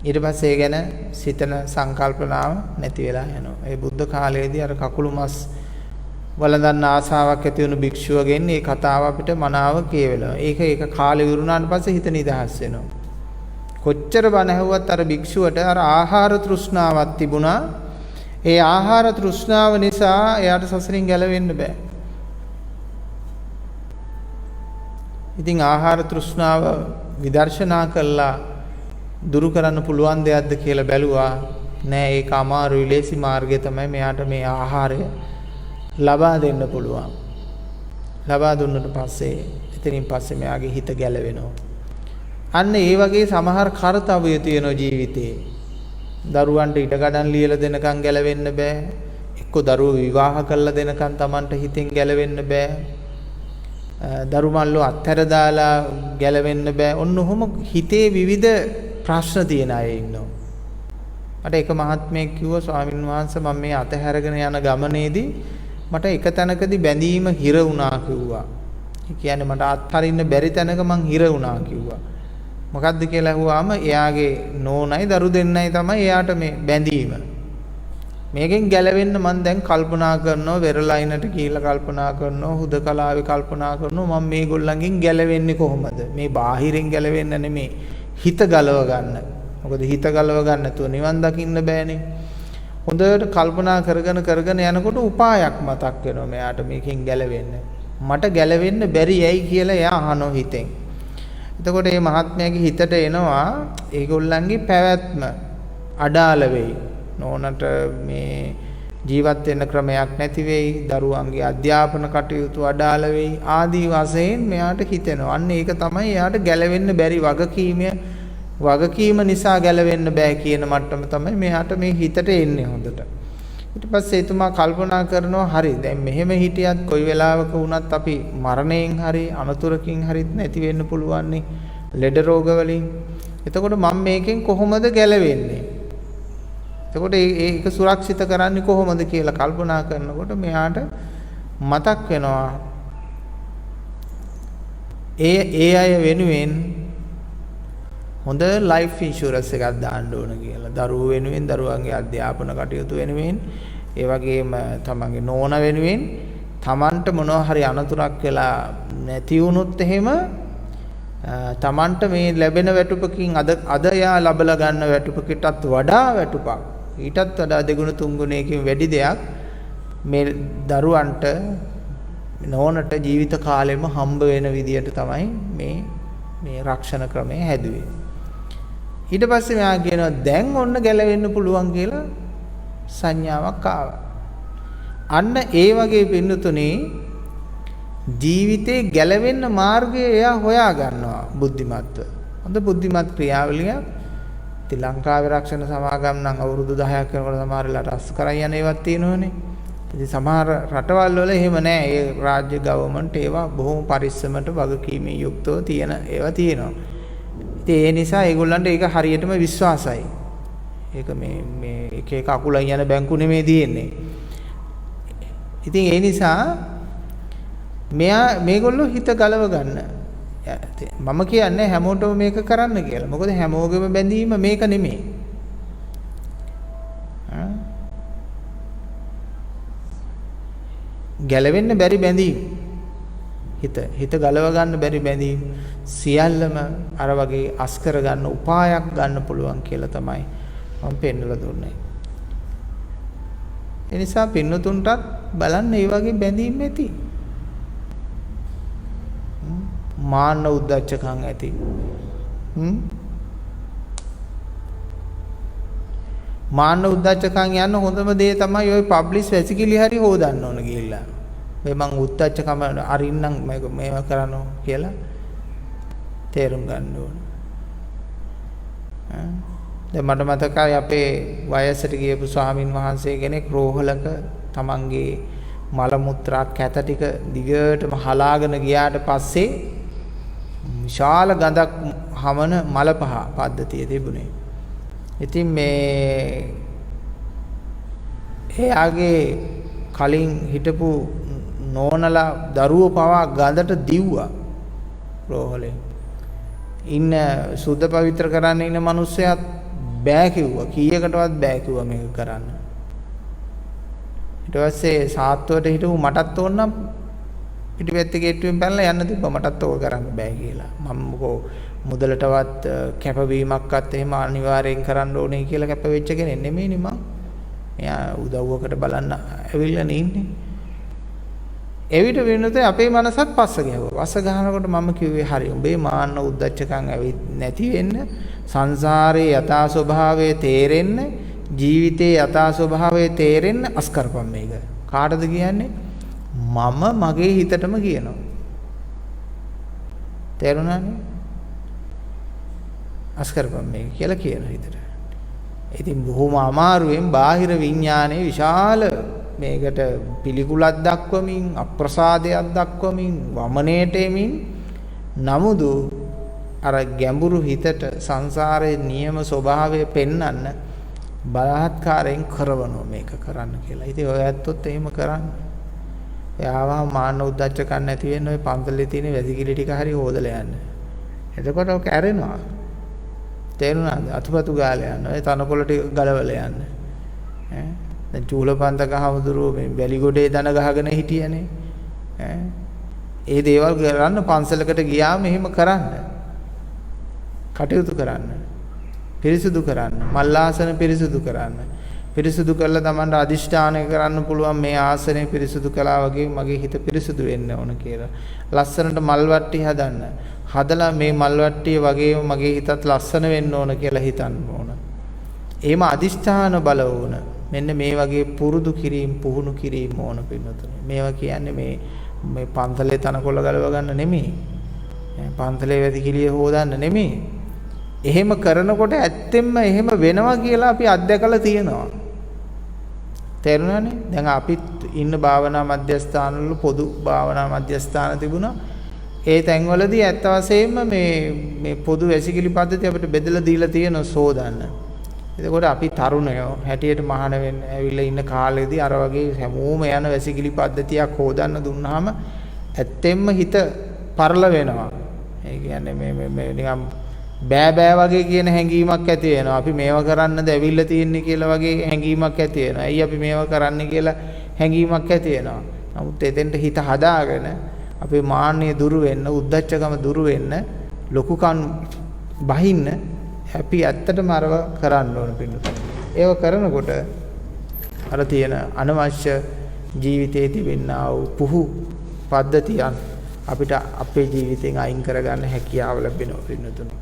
S2: ඊට පස්සේ ඒ ගැන සිතන සංකල්පනාව නැති වෙලා යනවා. ඒ බුද්ධ කාලයේදී අර කකුළු මස් වළඳන්න ආසාවක් ඇති වුණු භික්ෂුවගෙන් මේ කතාව අපිට මනාව කියවෙලා. ඒක කාලේ විරුණාට පස්සේ හිත නිදහස් වෙනවා. කොච්චර බණ ඇහුවත් අර භික්ෂුවට අර ආහාර තෘෂ්ණාවක් තිබුණා. ඒ ආහාර තෘෂ්ණාව නිසා එයාට සසරින් ගැලවෙන්න බෑ. ඉතින් ආහාර තෘෂ්ණාව විදර්ශනා කළා දුරු කරන්න පුළුවන් දෙයක්ද කියලා බැලුවා. නෑ, ඒක අමාරුයි. ලේසි මාර්ගය තමයි මෙයාට මේ ආහාරය ලබා දෙන්න පුළුවන්. ලබා දුන්නට පස්සේ එතනින් පස්සේ මෙයාගේ හිත ගැලවෙනවා. අන්න ඒ වගේ සමහර කාර්යය තියෙන ජීවිතේ. දරුවන්ට ඉඩකඩම් ලියලා දෙනකන් ගැලවෙන්න බෑ. එක්ක දරුවෝ විවාහ කරලා දෙනකන් Tamanට හිතෙන් ගැලවෙන්න බෑ. දරුමල්ලෝ අත්හැර දාලා ගැලවෙන්න බෑ. ඔන්න ඔහොම හිතේ විවිධ ප්‍රශ්න තියෙන අය ඉන්නවා. මට එක මහත්මයෙක් කිව්වා ස්වාමීන් වහන්සේ මම මේ අතහැරගෙන යන ගමනේදී මට එක තැනකදී බැඳීම හිර වුණා කිව්වා. ඒ කියන්නේ මට අත්හරින්න බැරි තැනක මං හිර වුණා කිව්වා. මොකද්ද කියලා අහුවාම එයාගේ නෝනයි දරු දෙන්නයි තමයි එයාට මේ බැඳීම. මේකෙන් ගැලවෙන්න මම දැන් කල්පනා කරනවා, වෙරළයිනට කියලා කල්පනා කරනවා, හුදකලාවේ කල්පනා කරනවා මම මේගොල්ලන්ගෙන් ගැලවෙන්නේ කොහොමද? මේ බාහිරින් ගැලවෙන්න නෙමෙයි, හිත ගලව ගන්න. මොකද හිත ගලව ගන්න නැතුව නිවන් දකින්න බෑනේ. හොඳට කල්පනා කරගෙන යනකොට උපායක් මතක් වෙනවා මෙයාට මේකෙන් ගැලවෙන්න. මට ගැලවෙන්න බැරි ඇයි කියලා එයා අහනවා හිතෙන්. එතකොට මේ මහත්මයාගේ හිතට එනවා ඒගොල්ලන්ගේ පැවැත්ම අඩාල වෙයි. නෝනට මේ ජීවත් වෙන්න ක්‍රමයක් නැති වෙයි, දරුවන්ගේ අධ්‍යාපන කටයුතු අඩාල වෙයි ආදී වශයෙන් මෙයාට හිතෙනවා. අන්න ඒක තමයි එයාට ගැලවෙන්න බැරි වගකීම නිසා ගැලවෙන්න බෑ කියන මට්ටම තමයි මෙයාට මේ හිතට එන්නේ හොඳට. ඊට පස්සේ එතුමා කල්පනා කරනවා හරි දැන් මෙහෙම හිටියත් කොයි වෙලාවක වුණත් අපි මරණයෙන් හරි අනතුරකින් හරිත් නැති වෙන්න පුළුවන් නේ, ලෙඩ රෝග වලින්. එතකොට මම මේකෙන් කොහොමද ගැලවෙන්නේ? එතකොට ඒක සුරක්ෂිත කරන්නේ කොහොමද කියලා කල්පනා කරනකොට මෙයාට මතක් වෙනවා ඒ අය වෙනුවෙන් හොඳ ලයිෆ් ඉන්ෂුරන්ස් එකක් දාන්න ඕන කියලා. දරුවෝ වෙනුවෙන්, දරුවන්ගේ අධ්‍යාපන කටයුතු වෙනුවෙන්, ඒ වගේම තමන්ගේ නෝන වෙනුවෙන් තමන්ට මොනවා හරි අනතුරක් වෙලා නැති වුණොත් එහෙම තමන්ට මේ ලැබෙන වැටුපකින් අද යා ලබලා ගන්න වැටුපකටත් වඩා වැටුපක්, ඊටත් වඩා දෙගුණ තුන්ගුණයකින් වැඩි දෙයක් මේ දරුවන්ට නෝනට ජීවිත කාලෙම හම්බ වෙන විදියට තමයි මේ රක්ෂණ ක්‍රමය හැදුවේ. ඊට පස්සේ මෙයා කියනවා දැන් ඔන්න ගැලවෙන්න පුළුවන් කියලා සංඥාවක් ආවා. අන්න ඒ වගේ පින්නතුනේ ජීවිතේ ගැලවෙන්න මාර්ගය එයා හොයා ගන්නවා බුද්ධිමත්ව. හොඳ බුද්ධිමත් ක්‍රියාවලියක්. ඉතින් ලංකාවේ රක්ෂණ සමාගම් නම් අවුරුදු 10ක් වෙනකොට සමහර වෙලාවට රැස් කරන් යන ඒවාත් තියෙනවනේ. ඉතින් සමහර රටවල් වල එහෙම නැහැ. ඒ රාජ්‍ය ගවර්න්මන්ට් ඒවා බොහොම පරිස්සමට වගකීමෙන් යුක්තව තියෙන ඒවා තියෙනවා. ඉතින් ඒ නිසා ඒගොල්ලන්ට ඒක හරියටම විශ්වාසයි. ඒක මේ එක අකුලන් යන බැංකු නෙමෙයි තියෙන්නේ. ඉතින් ඒ නිසා මේගොල්ලෝ හිත ගලව ගන්න. මම කියන්නේ හැමෝටම මේක කරන්න කියලා. මොකද හැමෝගෙම බැඳීම මේක නෙමෙයි. ගැලවෙන්න බැරි බැඳීම්. හිත ගලව ගන්න බැරි බැඳීම් සියල්ලම අර වගේ අස් කර ගන්න උපායක් ගන්න පුළුවන් කියලා තමයි මම පෙන්නලා දුන්නේ. ඒ නිසා පින්නතුන්ටත් බලන්න මේ වගේ බැඳීම් ඇති. මාන්න උද්දච්චකම් ඇති. මාන්න උද්දච්චකම් යන හොඳම දේ තමයි ওই පබ්ලිෂ් වැසිකිලි හරි හොදන්න ඕන ගිහිල්ලා. මේ මං උද්දච්චකම අරින්නම් මේව කරනවා කියලා තේරුම් ගන්න ඕන. දැන් මට මතකයි අපේ වයසට ගියපු ස්වාමින් වහන්සේ කෙනෙක් රෝහලක තමන්ගේ මල මුත්‍රා කැත ටික දිගටම හලාගෙන ගියාට පස්සේ විශාල ගඳක් හමන මල පහ පද්ධතිය තිබුණේ. ඉතින් එයාගේ කලින් හිටපු නෝනලා දරුවෝ පවා ගඳට දිව්වා රෝහලේ. ඉන්න සුද්ධ පවිත්‍ර කරන්න ඉන්න මිනිස්සයාත් බෑ කිව්වා. කීයකටවත් බෑ කිව්වා මේක කරන්න. ඊට පස්සේ සාත්තුවට හිටපු මටත් ඕන නම් පිටිපැත්තේ ගේට්ටුවෙන් පැනලා යන්න තිබ්බා. මටත් ඕක කරන්න බෑ කියලා. මම මොකෝ මුදලටවත් කැපවීමක්වත් එහෙම අනිවාර්යෙන් කරන්න ඕනේ කියලා කැප වෙච්ච කෙනෙක් නෙමෙයිනේ මම. එයා උදව්වකට බලන්න ඇවිල්ලා ඉන්නේ. එවිට වෙනතේ අපේ මනසත් පස්ස ගහුවා. පස්ස ගහනකොට මම කිව්වේ හරි. උඹේ මාන්න උද්දච්චකම් නැති වෙන්න, සංසාරේ යථා ස්වභාවය තේරෙන්න, ජීවිතේ යථා ස්වභාවය තේරෙන්න අස්කරපම් මේක. කාටද කියන්නේ? මම මගේ හිතටම කියනවා. තේරුණානේ? අස්කරපම් මේක කියලා කියන හිතට. ඉතින් බොහොම අමාරුවෙන් බාහිර විඥානයේ විශාල මේකට පිළිකුලක් දක්වමින් අප්‍රසාදයක් දක්වමින් වමනේට එමින් නමුදු අර ගැඹුරු හිතට සංසාරයේ නියම ස්වභාවය පෙන්වන්න බලහත්කාරයෙන් කරවනවා මේක කරන්න කියලා. ඉතින් ඔය ඇත්තොත් එහෙම කරන්න. එයාවා මාන්න උද්දච්චකම් නැති වෙන්න ඔය පන්සලේ තියෙන වැසිකිලි ටික හරි හොදලා යන්න. එතකොට ඔක ඇරෙනවා. තේරුණාද? අතුපතු ගාලා යන්න. ඔය තනකොළ ටික ගලවලා යන්න. දැන් චූලපන්තක හමුදුරුවෝ මේ වැලිගොඩේ දන ගහගෙන හිටියනේ. ඒ දේවල් කරන්න පන්සලකට ගියාම එහෙම කරන්න. කටයුතු කරන්න. පිරිසුදු කරන්න. මල්ලාසන පිරිසුදු කරන්න. පිරිසුදු කරලා Tamanට අදිෂ්ඨානය කරන්න පුළුවන් මේ ආසනය පිරිසුදු කළා වගේ මගේ හිත පිරිසුදු වෙන්න ඕන කියලා. ලස්සනට මල් වට්ටි හදන්න. හදලා මේ මල් වට්ටිය වගේම මගේ හිතත් ලස්සන වෙන්න ඕන කියලා හිතන්න ඕන. එහෙම අදිෂ්ඨාන බල ඕන. මෙන්න මේ වගේ පුරුදු කිරීම පුහුණු කිරීම ඕන පින්නතුනේ. මේවා කියන්නේ මේ පන්සලේ තනකොළ ගලව ගන්න නෙමෙයි. පන්සලේ වැසිකිළිය හොදන්න නෙමෙයි. එහෙම කරනකොට ඇත්තෙන්ම එහෙම වෙනවා කියලා අපි අත්දැකලා තියෙනවා. තේරුණානේ? දැන් අපිත් ඉන්න භාවනා මධ්‍යස්ථානවල පොදු භාවනා මධ්‍යස්ථාන තිබුණා. ඒ තැන්වලදී ඇත්ත වශයෙන්ම මේ පොදු වැසිකිලි පද්ධතිය අපිට බෙදලා දීලා තියෙනවා සෝදන්න. එතකොට අපි තරුණයෝ හැටියට මහාන වෙන්න ඇවිල්ලා ඉන්න කාලෙදී අර වගේ හැමෝම යන වැසිකිලි පද්ධතියක් හොදන්න දුන්නාම ඇත්තෙන්ම හිත පරල වෙනවා. ඒ කියන්නේ මේ නිකම් බෑ බෑ වගේ කියන හැඟීමක් ඇති වෙනවා. අපි මේව කරන්නද ඇවිල්ලා තියෙන්නේ කියලා වගේ හැඟීමක් ඇති වෙනවා. ඇයි අපි මේව කරන්නේ කියලා හැඟීමක් ඇති වෙනවා. නමුත් එතෙන්ට හිත හදාගෙන අපේ මාන්නය දුරු වෙන්න, උද්දච්චකම දුරු වෙන්න, ලොකුකම් බහින්න අපි ඇත්තටම අරව කරන්න ඕන පිටුතුනි. ඒව කරනකොට අර තියෙන අනවශ්‍ය ජීවිතයේ තිබෙනා වූ පුහු පද්ධතියන් අපිට අපේ ජීවිතෙන් අයින් කරගන්න හැකියාව ලැබෙනවා පිටුතුනි.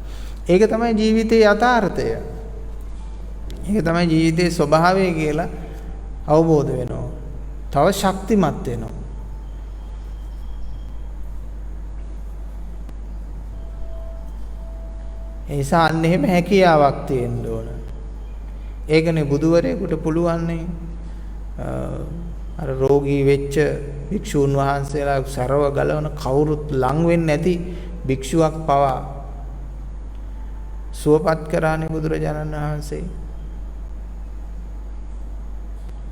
S2: ඒක තමයි ජීවිතයේ යථාර්ථය. ඒක තමයි ජීවිතයේ ස්වභාවය කියලා අවබෝධ වෙනවා. තව ශක්තිමත් වෙනවා. ඒ නිසා අන්න එහෙම හැකියාවක් තියෙන්න ඕන. ඒකනේ බුදුවරයෙකුට පුළුවන්නේ අර රෝගී වෙච්ච භික්ෂූන් වහන්සේලා සරව ගලවන කවුරුත් ලං වෙන්නේ නැති භික්ෂුවක් පවා සුවපත් කරානේ බුදුරජාණන් වහන්සේ.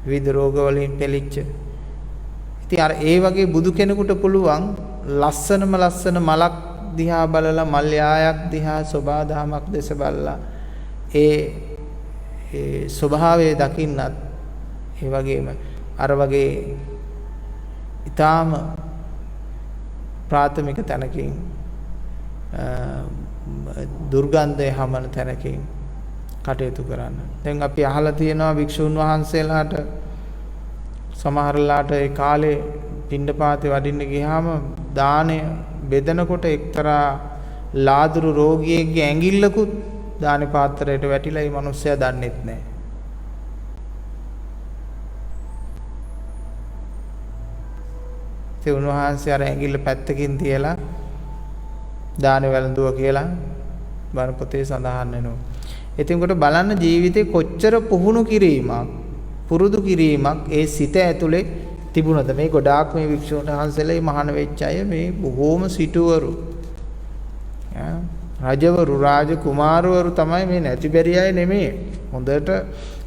S2: විවිධ රෝග වලින් පෙළෙච්ච. ඉතින් අර ඒ වගේ බුදු කෙනෙකුට පුළුවන් ලස්සනම ලස්සන මලක් දිහා බලලා මල් යායක් දිහා සෝභා දහමක් දැස බලලා ඒ ස්වභාවය දකින්නත් ඒ වගේම අර වගේ ඊටාම ප්‍රාථමික තැනකින් දුර්ගන්ධය හමන තැනකින් කටයුතු කරන්න. දැන් අපි අහලා තියෙනවා භික්ෂුන් වහන්සේලාට සමහරලාට ඒ කාලේ පිණ්ඩපාතේ වඩින්න ගියාම දාණය බෙදනකොට එක්තරා ලාදුරු රෝගියෙක්ගේ ඇඟිල්ලකුත් දානේ පාත්‍රයට වැටිලා ඒ මිනිස්සයා දන්නෙත් නැහැ. ඒ උන්වහන්සේ අර ඇඟිල්ල පැත්තකින් තියලා දානේ වැළඳුවා කියලා බණ පොතේ සඳහන් වෙනවා. ඉතින් කොට බලන්න ජීවිතේ කොච්චර පුහුණු කිරීමක් පුරුදු කිරීමක් ඒ සිත ඇතුලේ තිබුණද. මේ ගොඩාක් මේ වික්ෂුන් වහන්සේලා මහාන වෙච්ච අය මේ බොහෝම සිටුවරු රජවරු රාජ කුමාරවරු තමයි මේ නැති බැරි අය නෙමෙයි. හොඳට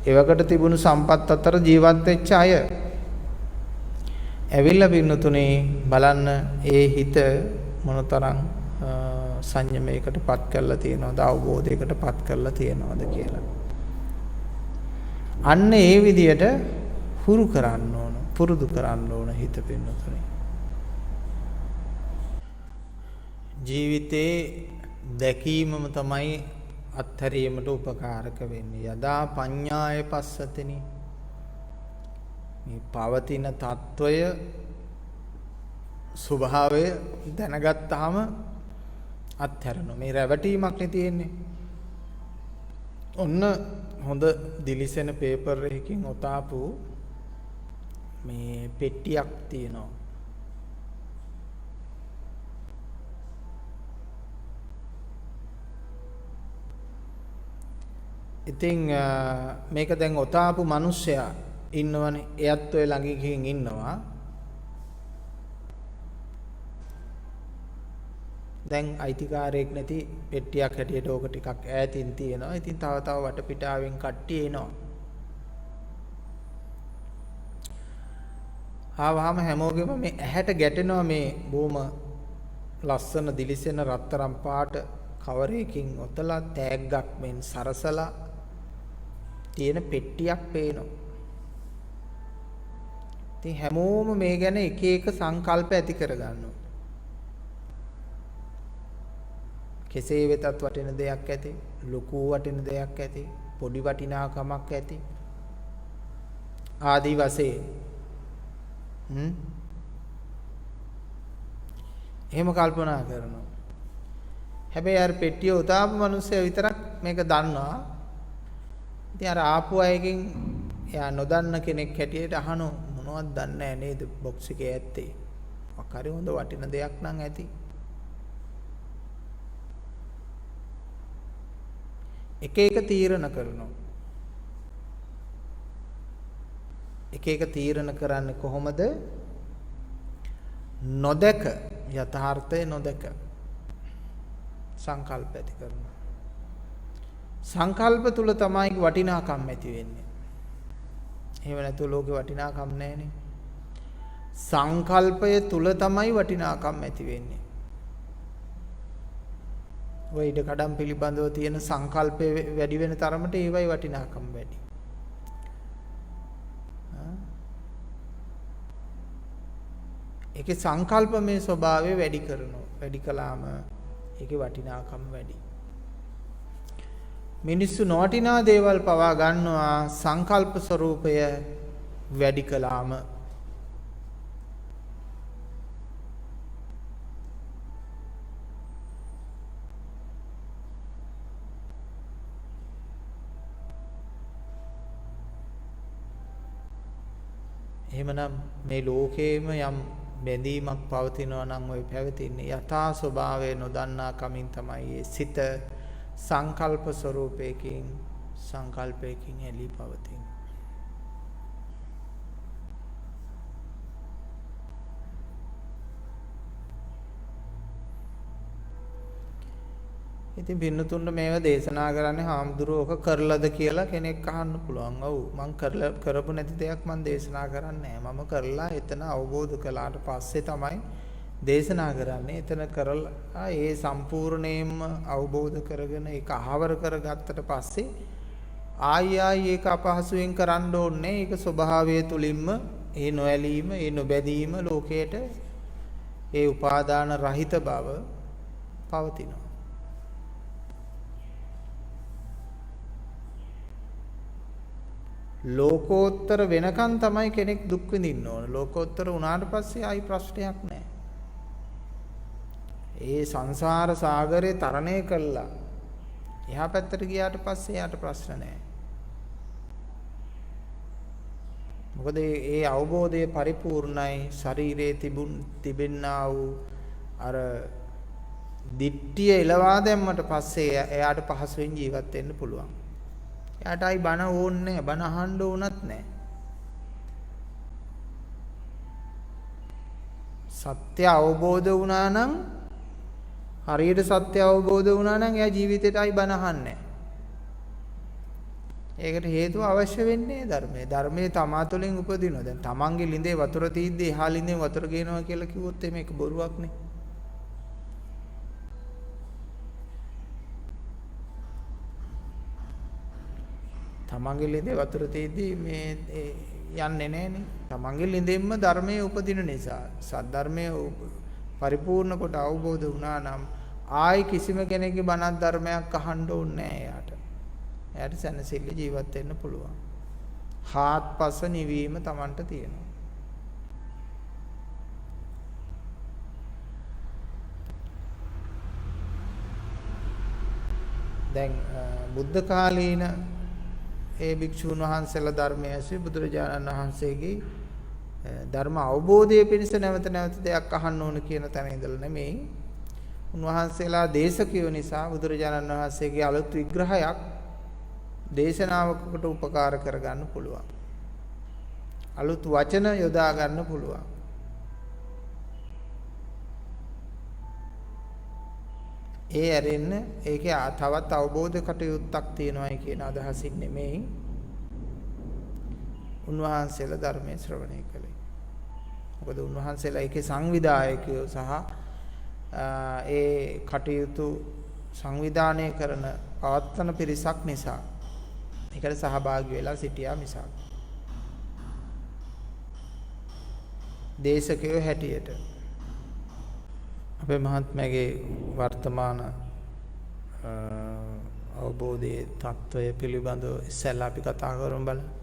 S2: එවකට තිබුණු සම්පත් අතර ජීවත් වෙච්ච අය. ඇවිල්ලා පින්නතුනේ බලන්න ඒ හිත මොනතරම් සංයමයකටපත් කරලා තියෙනවද අවබෝධයකටපත් කරලා තියෙනවද කියලා. අන්න ඒ විදියට හුරු කරන්න ඕන පුරුදු කරන්න ඕන හිත පින්නතුනේ. ජීවිතේ දැකීමම තමයි අත්හැරීමට උපකාරක වෙන්නේ. යදා පඤ්ඤාය පස්සතිනි. මේ පවතින తত্ত্বය ස්වභාවය දැනගත්තාම අත්හැරෙනවා. මේ රැවටීමක් නේ තියෙන්නේ. ඔන්න හොඳ දිලිසෙන පේපර් එකකින් ඔතාපු මේ පෙට්ටියක් තියෙනවා. ඉතින් මේක දැන් ඔතාපු මිනිස්සයා ඉන්නවනේ. එයත් ඔය ළඟ ගිහින් ඉන්නවා. දැන් අයිතිකාරයෙක් නැති පෙට්ටියක් හැටියට ඕක ටිකක් ඈතින් තියෙනවා. ඉතින් තව තව වටපිටාවෙන් කට්ටිය එනවා. ආවහම හැමෝගෙම මේ ඇහැට ගැටෙනවා මේ බොහොම ලස්සන දිලිසෙන රත්තරන් පාට කවරයකින් ඔතලා තෑග්ගක් මෙන් සරසලා තියෙන පෙට්ටියක් පේනවා. ඉතින් හැමෝම මේ ගැන එක එක සංකල්ප ඇති කරගන්නවා. කෙසේ වෙතත් වටින දෙයක් ඇති, ලොකු වටින දෙයක් ඇති, පොඩි වටිනාකමක් ඇති. ආදි වශයෙන් එහෙම කල්පනා කරනවා. හැබැයි අර පෙට්ටිය උතාපු මිනිස්සයා විතරක් මේක දන්නවා. ඉතින් අර ආපු අයගෙන් එයා නොදන්න කෙනෙක් හැටියට අහනෝ මොනවද දන්නේ නැහැ නේද බොක්ස් එකේ ඇත්තේ. මොකක් හරි හොඳ වටින දෙයක් නම් ඇති. එක එක තීරණ කරනවා. එක එක තීරණ කරන්නේ කොහොමද? නොදක යථාර්ථය නොදක සංකල්ප ඇති කරනවා. සංකල්ප තුල තමයි වටිනාකම් ඇති වෙන්නේ. එහෙම නැතුව ලෝකේ වටිනාකම් නැහැනේ. සංකල්පය තුල තමයි වටිනාකම් ඇති වෙන්නේ. ඔය ඉඩකඩම් පිළිබඳව තියෙන සංකල්පය වැඩි වෙන තරමට ඒවයි වටිනාකම වැඩි. ඒකේ සංකල්පමය ස්වභාවය වැඩි කරනවා. වැඩි කළාම ඒකේ වටිනාකම වැඩි. මිනිස්සු නොවටිනා දේවල් පවා ගන්නවා සංකල්ප ස්වરૂපය වැඩි කළාම. එහෙමනම් මේ ලෝකේම යම් බැඳීමක් පවතිනවා නම් ওই පැවතින්නේ යථා ස්වභාවය නොදන්නා කමින් තමයි ඒ සිත සංකල්ප ස්වરૂපයකින් සංකල්පයකින් එළි පවතින්නේ. ඉතින් පින්නතුන්ට මේවා දේශනා කරන්නේ හාමුදුරුවෝ ඔක කරලාද කියලා කෙනෙක් අහන්න පුළුවන්. ඔව් මං කරපු නැති දෙයක් මං දේශනා කරන්නේ නැහැ. මම කරලා එතන අවබෝධ කළාට පස්සේ තමයි දේශනා කරන්නේ. එතන කරලා ඒ සම්පූර්ණයෙන්ම අවබෝධ කරගෙන ඒක අහවර කරගත්තට පස්සේ ආයි ඒක අපහසුයෙන් කරන්න ඕනේ. ඒක ස්වභාවය තුලින්ම ඒ නොඇලීම, ඒ නොබැදීම ලෝකයට ඒ උපාදාන රහිත බව පවතිනවා. ලෝකෝත්තර වෙනකන් තමයි කෙනෙක් දුක් විඳින්න ඕන. ලෝකෝත්තර වුණාට පස්සේ ආයි ප්‍රශ්නයක් නැහැ. ඒ සංසාර සාගරේ තරණය කළා. එහා පැත්තට ගියාට පස්සේ යාට ප්‍රශ්න නැහැ. මොකද ඒ අවබෝධය පරිපූර්ණයි. ශරීරයේ තිබෙන්නා වූ අර දිට්ඨිය එළවා දැම්මට පස්සේ එයාට පහසුවෙන් ජීවත් වෙන්න පුළුවන්. එයාට ආයි බන ඕනේ නැහැ. බන අහන්න ඕනත් නැහැ. සත්‍ය අවබෝධ වුණා නම් හරියට සත්‍ය අවබෝධ වුණා නම් එයා ජීවිතේට ආයි බන අහන්නේ නැහැ. ඒකට හේතුව අවශ්‍ය වෙන්නේ ධර්මයේ. ධර්මයේ තමා තුළින් උපදිනවා. දැන් තමන්ගේ ළිඳේ වතුර තීද්දී එහා ළිඳෙන් වතුර ගේනවා කියලා කිව්වොත් මේක බොරුවක් නේ. තමන්ගේ ළිඳේ වතුර තීද්දී මේ යන්නේ නැහනේ. තමන්ගේ ළිඳෙන්ම ධර්මයේ උපදින නිසා සද්ධර්මයේ පරිපූර්ණ කොට අවබෝධ වුණා නම් ආයි කිසිම කෙනෙක්ගේ බණක් ධර්මයක් අහන්න ඕනේ නැහැ එයාට. එයාට සැනසෙල්ල ජීවත් වෙන්න පුළුවන්. හාත්පස නිවීම Tamanට තියෙනවා. දැන් බුද්ධ කාලීන ඒ භික්ෂුන් වහන්සේලා ධර්මයේ ඇසී බුදුරජාණන් වහන්සේගේ ධර්ම අවබෝධය පිණිස නැවත නැවත දෙයක් අහන්න ඕන කියන තැන ඉඳලා නෙමෙයි. උන්වහන්සේලා දේශකයෝ නිසා බුදුරජාණන් වහන්සේගේ අලුත් විග්‍රහයක් දේශනාවකට උපකාර කරගන්න පුළුවන්. අලුත් වචන යොදා ගන්න පුළුවන්. ඒ ඇරෙන්න ඒකේ තවත් අවබෝධ කටයුත්තක් තියෙනවායි කියන අදහසින් නෙමෙයි උන්වහන්සේලා ධර්මයේ ශ්‍රවණය කළේ. මොකද උන්වහන්සේලා ඒකේ සංවිධායකයෝ සහ ඒ කටයුතු සංවිධානය කරන පවත්වන පිරිසක් නිසා ඒකට සහභාගී වෙලා සිටියා මිසක් දේශකයෝ හැටියට අපේ මහත්මයාගේ වර්තමාන අවබෝධයේ තත්වය පිළිබඳව ඉස්සෙල්ලා අපි කතා කරමු බලන්න.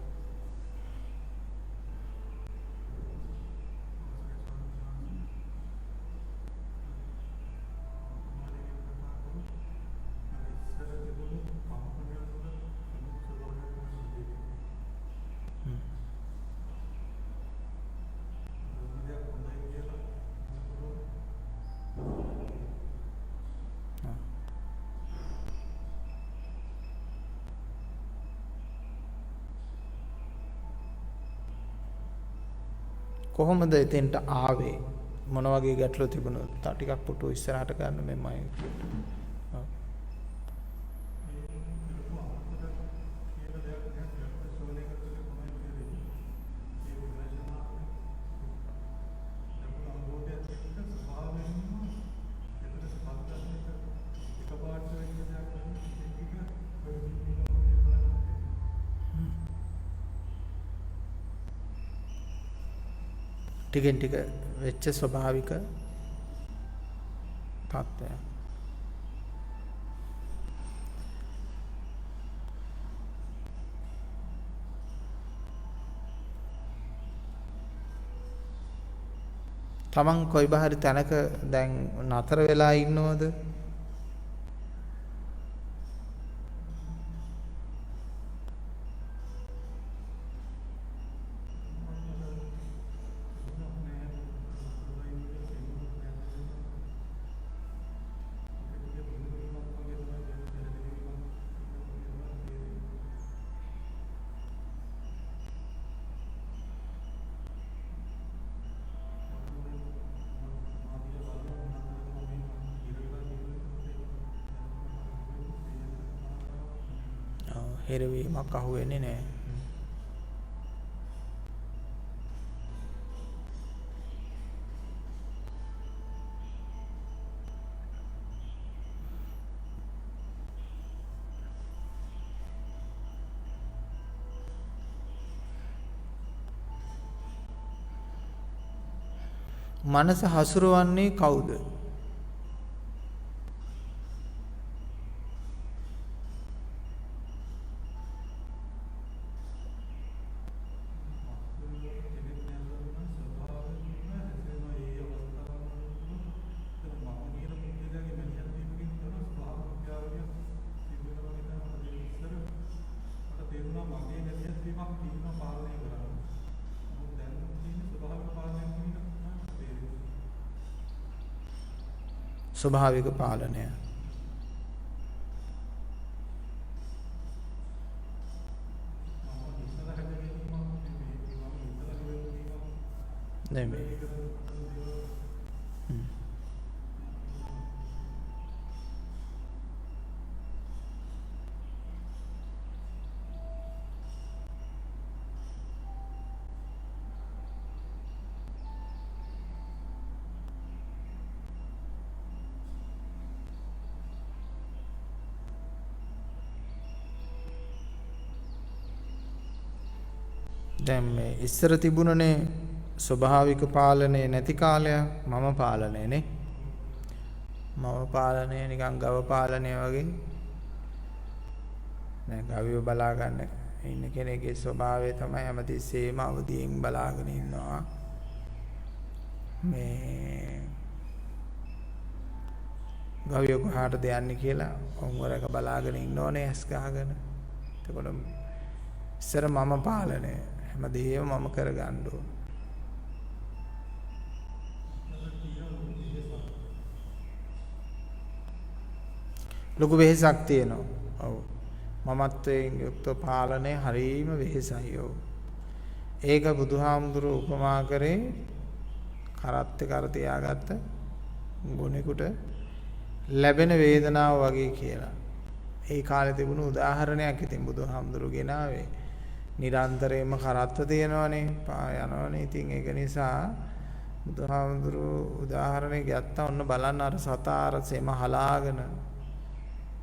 S2: කොහොමද එතෙන්ට ආවේ මොන වගේ ගැටලු තිබුණොත් ටිකක් පුටු ඉස්සරහට ගන්න මෙමය. ටිකෙන් ටික වෙච්ච ස්වභාවික තත්ත්වය. තමන් කොයි බහරි තැනක දැන් නතර වෙලා ඉන්නවද? හිරවීමක් අහුවෙන්නේ නැහැ. මනස හසුරවන්නේ කවුද? ස්වභාවික පාලනය. නෙමෙයි. දැන් මේ ඉස්සර තිබුණනේ ස්වභාවික පාලනය නැති කාලයක්. මම පාලනය නේ. මම පාලනය නිකන් ගව පාලනය වගේ. දැන් ගවිව බලා ගන්න ඉන්න කෙනෙක්ගේ ස්වභාවය තමයි හැමතිස්සෙම අවදියෙන් බලාගෙන ඉන්නවා. මේ ගවිය කොහාටද යන්නේ කියලා ඔංගරක බලාගෙන ඉන්න ඕනේ ඇස් ගහගෙන. එතකොට ඉස්සර මම පාලනය හැමදේම මම කරගන්න ඕන. ලොකු වෙහෙසක් තියෙනවා. ඔව්. මමත්වයෙන් යුක්ත පාලනය හරීම වෙහෙසයි. ඔව්. ඒක බුදුහාමුදුරුවෝ උපමා කරේ කරත්තේ කර තියාගත්ත ගුණෙකුට ලැබෙන වේදනාව වගේ කියලා. ඒ කාලේ තිබුණු උදාහරණයක් ඉතින් බුදුහාමුදුරුවෝ ගෙනාවේ. නිරන්තරයෙන්ම කරත්ත තියෙනවනේ, පා යනවනේ. ඉතින් ඒක නිසා බුදුහාමුදුරුවෝ උදාහරණයක් ගත්තා. ඔන්න බලන්න අර සතාර සෙම හලාගෙන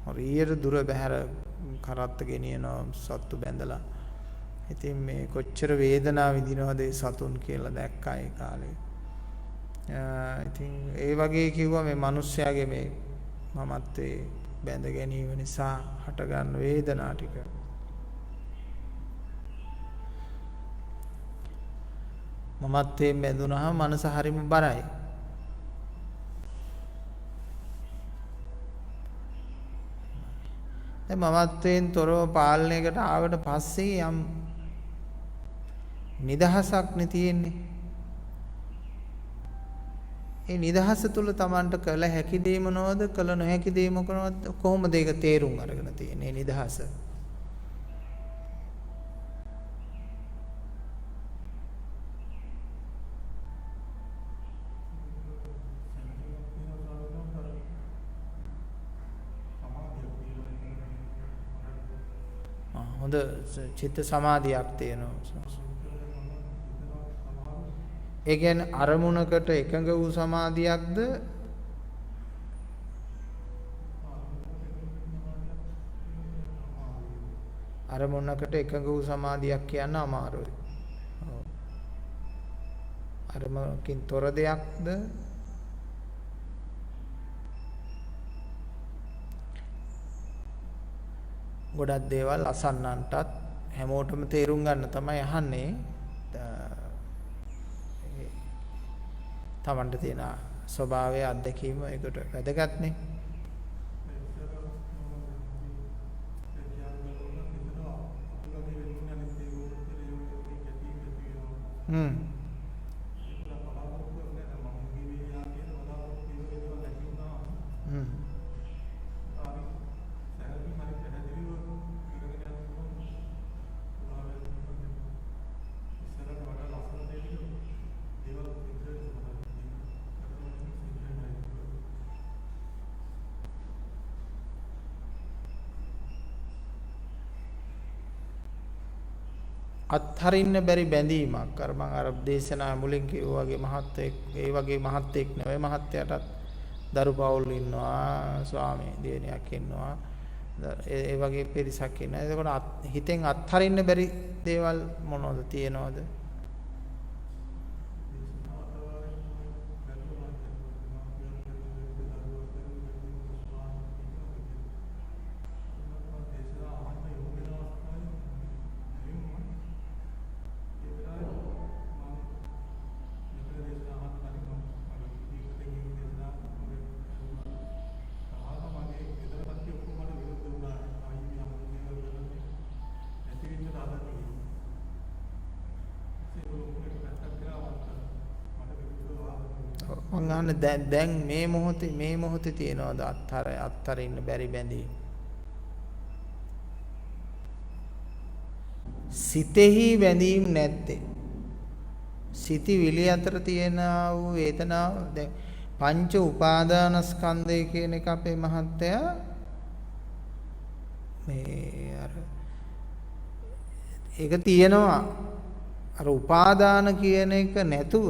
S2: හරියට දුර බැහැර කරත්ත ගෙනියනවා සත්තු බැඳලා. ඉතින් මේ කොච්චර වේදනාව විඳිනවද ඒ සතුන් කියලා දැක්කා ඒ කාලේ. ඉතින් ඒ වගේ කිව්වා මේ මිනිස්යාගේ මේ මමත්වේ බැඳ ගැනීම නිසා හටගන්න වේදනා ටික. මමත්වයෙන් බැඳුනහම මනස හරිම බරයි. දැන් මමත්වයෙන් තොරව පාලනයකට ආවට පස්සේ යම් නිදහසක් නේ තියෙන්නේ. ඒ නිදහස තුල Tamanට කළ හැකි දේ මොනවද, කළ නොහැකි දේ මොකනවද, කොහොමද ඒක තේරුම් අරගෙන තියෙන්නේ නිදහස? හොඳ චිත්ත සමාධියක් තියෙනවා. ඒ කියන්නේ අරමුණකට එකඟ වූ සමාධියක්ද අරමුණකට එකඟ වූ සමාධියක් කියන්න අමාරුයි. අරමුණකින් තොර දෙයක්ද? ගොඩක් දේවල් අසන්නන්ටත් හැමෝටම තේරුම් ගන්න තමයි අහන්නේ. තමන්ට තියෙන ස්වභාවය අත්දැකීම ඒකට වැදගත්නේ. අත්හරින්න බැරි බැඳීමක්. අර මම අර දේශනා මුලින් කිව්වා වගේ මහත්යෙක්, ඒ වගේ මහත්යෙක් නෙවෙයි, මහත්යටත් දරු පවුල් ඉන්නවා, ස්වාමී දියණියක් ඉන්නවා, ඒ වගේ පිරිසක් ඉන්නවා. එතකොට හිතෙන් අත්හරින්න බැරි දේවල් මොනවද තියෙනවද? දැන් මේ මොහොතේ තියෙනවද අත්තරින්න බැරි බැඳීම්? සිතෙහි බැඳීම් නැත්තේ. සිතිවිලි අතර තියෙන වූ වේදනාව දැන් පංච උපාදානස්කන්ධය කියන එක අපේ මහත්තයා මේ අර ඒක තියෙනවා. අර උපාදාන කියන එක නැතුව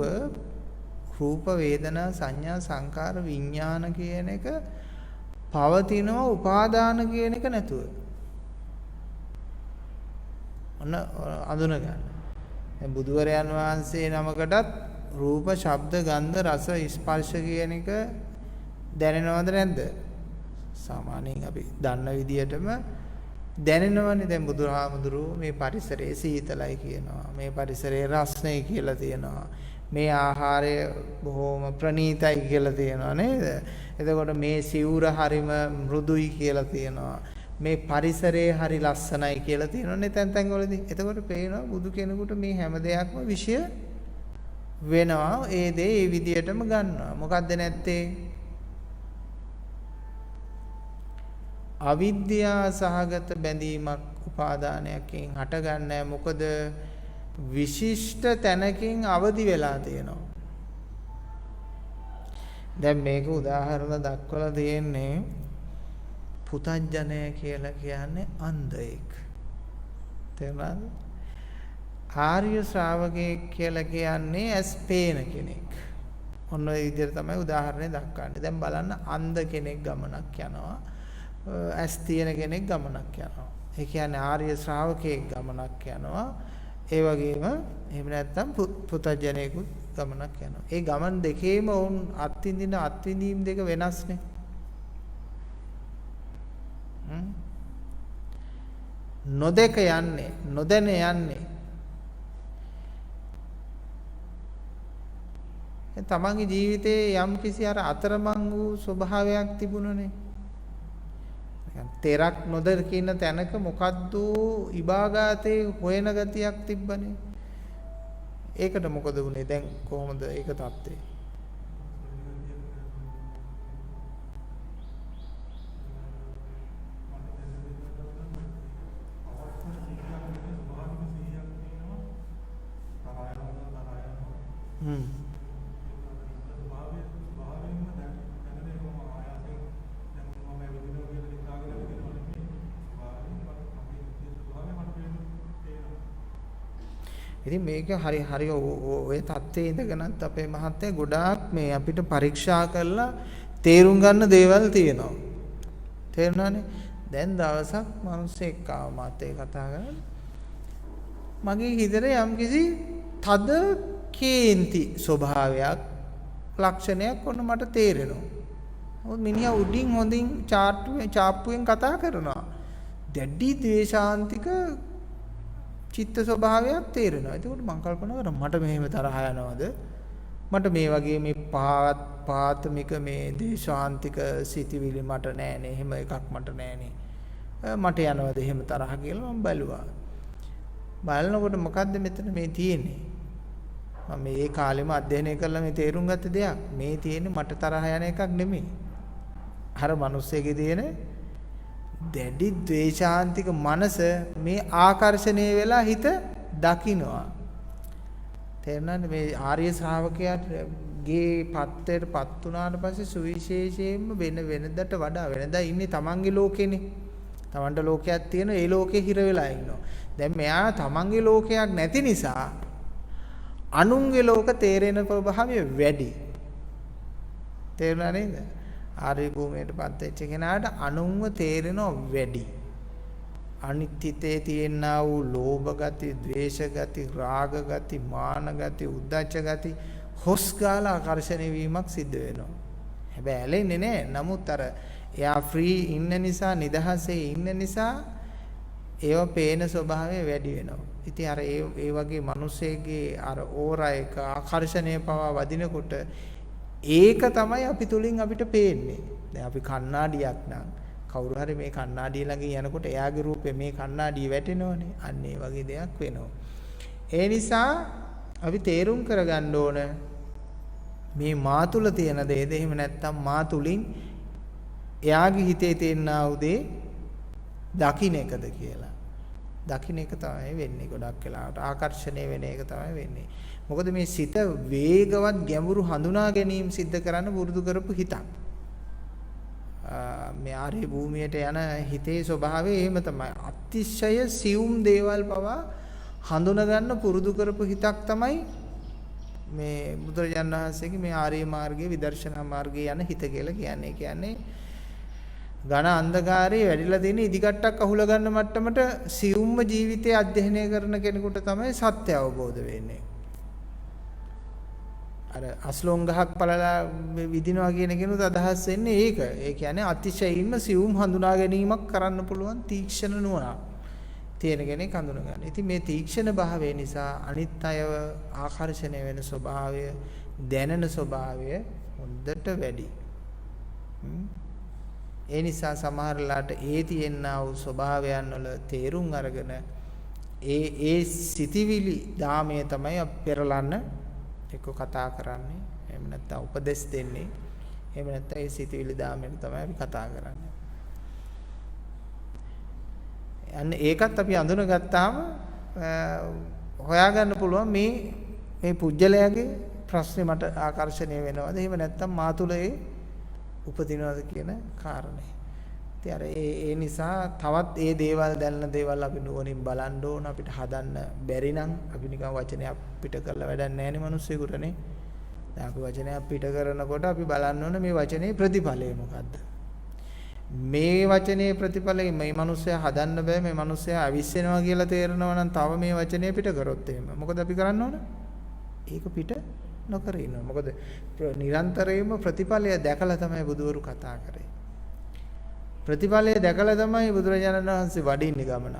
S2: රූප වේදනා සංඥා සංකාර විඥාන කියන එක පවතිනවා. උපාදාන කියන එක නැතුව ඔන්න අඳුන ගන්න. දැන් බුදුවරයන් වහන්සේ නමකටත් රූප ශබ්ද ගන්ධ රස ස්පර්ශ කියන එක දැනෙනවද නැද්ද? සාමාන්‍යයෙන් අපි දන්න විදිහටම දැනෙනවනේ. දැන් බුදුහාමුදුරුවෝ මේ පරිසරයේ සීතලයි කියනවා, මේ පරිසරයේ රස්නේ කියලා තියෙනවා, මේ ආහාරය බොහොම ප්‍රණීතයි කියලා තියෙනවා නේද? එතකොට මේ සිවුර හරිම මෘදුයි කියලා තියෙනවා, මේ පරිසරයේ හරි ලස්සනයි කියලා තියෙනවනේ තැන් වලදී. එතකොට පේනවා බුදු කෙනෙකුට මේ හැම දෙයක්ම විෂය වෙනවා. ඒ දේ ඒ විදිහටම ගන්නවා. මොකද්ද නැත්තේ? අවිද්‍යා සහගත බැඳීමක් උපාදානයකින් හටගන්නේ. මොකද විශිෂ්ට තැනකින් අවදි වෙලා තියෙනවා. දැන් මේක උදාහරණ දක්වලා තියෙන්නේ පුතඥය කියලා කියන්නේ අන්ධයෙක්. තේරුණාද? ආර්ය ශ්‍රාවකයෙක් කියලා කියන්නේ ඇස් පේන කෙනෙක්. ඔන්න ඔය විදිහට තමයි උදාහරණය දක්වන්නේ. දැන් බලන්න අන්ධ කෙනෙක් ගමනක් යනවා, ඇස් තියෙන කෙනෙක් ගමනක් යනවා. ඒ කියන්නේ ආර්ය ශ්‍රාවකයෙක් ගමනක් යනවා. ඒ වගේම එහෙම නැත්නම් පුතඥයෙකුත් ගමනක් යනවා. ඒ ගමන් දෙකේම වුන් අත්විඳීම් දෙක වෙනස්නේ. නොදක යන්නේ, නොදැන යන්නේ. තමන්ගේ ජීවිතයේ යම් කිසි අර අතරමං වූ ස්වභාවයක් තිබුණනේ. තෙරක් නොදකින්න තැනක මොකද්ද ඉබාගාතේ හොයන ගතියක් තිබ්බනේ. ඒකට මොකද වුනේ? දැන් කොහොමද ඒක තත්ත්වේ? ඉතින් මේක හරි ඔය தත්ත්වයේ ඉඳගෙනත් අපේ මහත්තයා ගොඩාක් මේ අපිට පරීක්ෂා කරලා තේරුම් ගන්න දේවල් තියෙනවා. තේරුණානේ? දැන් දවසක් මිනිස්සෙක් ආව මාත් ඒ කතා කරලා මගේ හිතේ යම්කිසි තද කේන්ති ස්වභාවයක් ලක්ෂණයක් ඔන්න මට තේරෙනවා. මොකද මිනිහා උඩින් හොඳින් චාප්පුවෙන් කතා කරනවා. දැඩි ද්වේෂාන්තික චිත්ත ස්වභාවයක් තේරෙනවා. ඒකෝට මම කල්පනා කරා මට මෙහෙම තරහ යනවද? මට මේ වගේ මේ පාත්මික මේ දේශාන්තික සිතිවිලි මට නෑනේ. එහෙම එකක් මට නෑනේ. මට යනවද එහෙම තරහ කියලා මම බැලුවා. බලනකොට මොකද්ද මෙතන මේ තියෙන්නේ? මම මේ කාලෙම අධ්‍යයනය කළා මේ තේරුම් ගත්ත දෙයක්. මේ තියෙන්නේ මට තරහ යන එකක් නෙමෙයි. අර මිනිස්සෙගේ තියෙන දැඩි ද්වේෂාන්තික මනස මේ ආකර්ෂණය වෙලා හිත දකින්නවා. තේරුණාද මේ ආර්ය ශ්‍රාවකයාට ගේ පත්තේටපත් වුණාට පස්සේ සුවිශේෂයෙන්ම වෙනදට වඩා වෙනදා ඉන්නේ තමන්ගේ ලෝකෙනේ. තමන්ට ලෝකයක් තියෙනවා ඒ ලෝකේ හිර වෙලා ඉන්නවා. දැන් මෙයා තමන්ගේ ලෝකයක් නැති නිසා අනුන්ගේ ලෝක තේරෙන ප්‍රභාවය වැඩි. තේරුණා නේද? ආර්ය භූමියටපත් වෙච්ච කෙනාට අනුන්ව තේරෙනව වැඩි. අනිත්‍යතේ තියෙනා වූ ලෝභ ගති, ද්වේෂ ගති, රාග ගති, මාන ගති, උද්ධච්ච ගති හොස් ගාලා ආකර්ෂණය වීමක් සිද්ධ වෙනවා. හැබැයි ඇලෙන්නේ නැහැ. නමුත් අර එයා ෆ්‍රී ඉන්න නිසා, නිදහසේ ඉන්න නිසා ඒව පේන ස්වභාවය වැඩි වෙනවා. ඉතින් අර ඒ වගේ මිනිස්සෙගේ අර ඕරා එක ආකර්ෂණය පවා වදිනකොට ඒක තමයි අපි තුලින් අපිට පේන්නේ. දැන් අපි කණ්ණාඩියක් නම් කවුරු හරි මේ කණ්ණාඩිය ළඟින් යනකොට එයාගේ රූපේ මේ කණ්ණාඩිය වැටෙනවනේ. අන්න ඒ වගේ දෙයක් වෙනවා. ඒ නිසා අපි තේරුම් කරගන්න ඕන මේ මා තුල තියෙන දේද එහෙම නැත්නම් මා තුලින් එයාගේ හිතේ තියෙනා උදේ දකින්න එකද කියලා. දකින්න එක තමයි වෙන්නේ ගොඩක් වෙලාවට. ආකර්ෂණය වෙන එක තමයි වෙන්නේ. මොකද මේ සිත වේගවත් ගැඹුරු හඳුනා ගැනීම සිද්ධ කරන්න පුරුදු කරපු හිතක්. මේ ආර්ය භූමියට යන හිතේ ස්වභාවය එහෙම තමයි. අතිශය සියුම් දේවල් පවා හඳුනා ගන්න පුරුදු කරපු හිතක් තමයි මේ බුදුරජාණන් වහන්සේගේ මේ ආර්ය මාර්ගයේ විදර්ශනා මාර්ගයේ යන හිත කියලා කියන්නේ. කියන්නේ ඝන අන්ධකාරයේ වැඩිලා තියෙන ඉදිකට්ටක් අහුලා ගන්න මට්ටමට සියුම්ම ජීවිතය අධ්‍යයනය කරන කෙනෙකුට තමයි සත්‍ය අවබෝධ වෙන්නේ. අර අස්ලොන් ගහක් පළලා විදිනවා කියන කෙනුත් අදහස් වෙන්නේ ඒක. ඒ කියන්නේ අතිශයින්ම සියුම් හඳුනා ගැනීමක් කරන්න පුළුවන් තීක්ෂණ නුවණක් තියෙන කෙනෙක් හඳුනා ගන්න. ඉතින් මේ තීක්ෂණ භාවය නිසා අනිත් අයව ආකර්ෂණය වෙන ස්වභාවය, දැනෙන ස්වභාවය හොඳට වැඩි. ඒ නිසා සමහරලාට ඒ තියෙනා වූ ස්වභාවයන් වල තේරුම් අරගෙන ඒ සිතිවිලි ධාමයේ තමයි පෙරලන්න එක්ක කතා කරන්නේ. එහෙම නැත්නම් උපදෙස් දෙන්නේ. එහෙම නැත්නම් ඒ සිතිවිලි ධාමයෙන් තමයි අපි කතා කරන්නේ. අන්න ඒකත් අපි අඳුනගත්තාම හොයාගන්න පුළුවන් මේ පුජ්‍යලයාගේ ප්‍රශ්නේ මට ආකර්ෂණය වෙනවද? එහෙම නැත්නම් මා තුළ ඒ උපදිනවද කියන කාරණේ. ඉතින් අර ඒ නිසා තවත් ඒ දේවල් දැනන දේවල් අපි නුවණින් බලන්න ඕන. අපිට හදන්න බැරි නම් අපි නිකන් වචනයක් පිට කරලා වැඩක් නැහැ නේ මිනිස්සුෙකුටනේ. දැන් අපි වචනයක් පිට කරනකොට අපි බලන්න ඕන මේ වචනේ ප්‍රතිඵලය මොකද්ද? මේ වචනේ ප්‍රතිඵලය මේ මිනිස්සයා හදන්න බෑ, මේ මිනිස්සයා අවිස්සෙනවා කියලා තේරෙනවා නම් තව මේ වචනේ පිට කරොත් එහෙම මොකද අපි කරන්න ඕන? ඒක පිට නොකර ඉන්නවා. මොකද නිරන්තරයෙන්ම ප්‍රතිඵලය දැකලා තමයි බුදුවරු කතා කරේ. ප්‍රතිඵලය දැකලා තමයි බුදුරජාණන් වහන්සේ වඩින්නේ ගමන.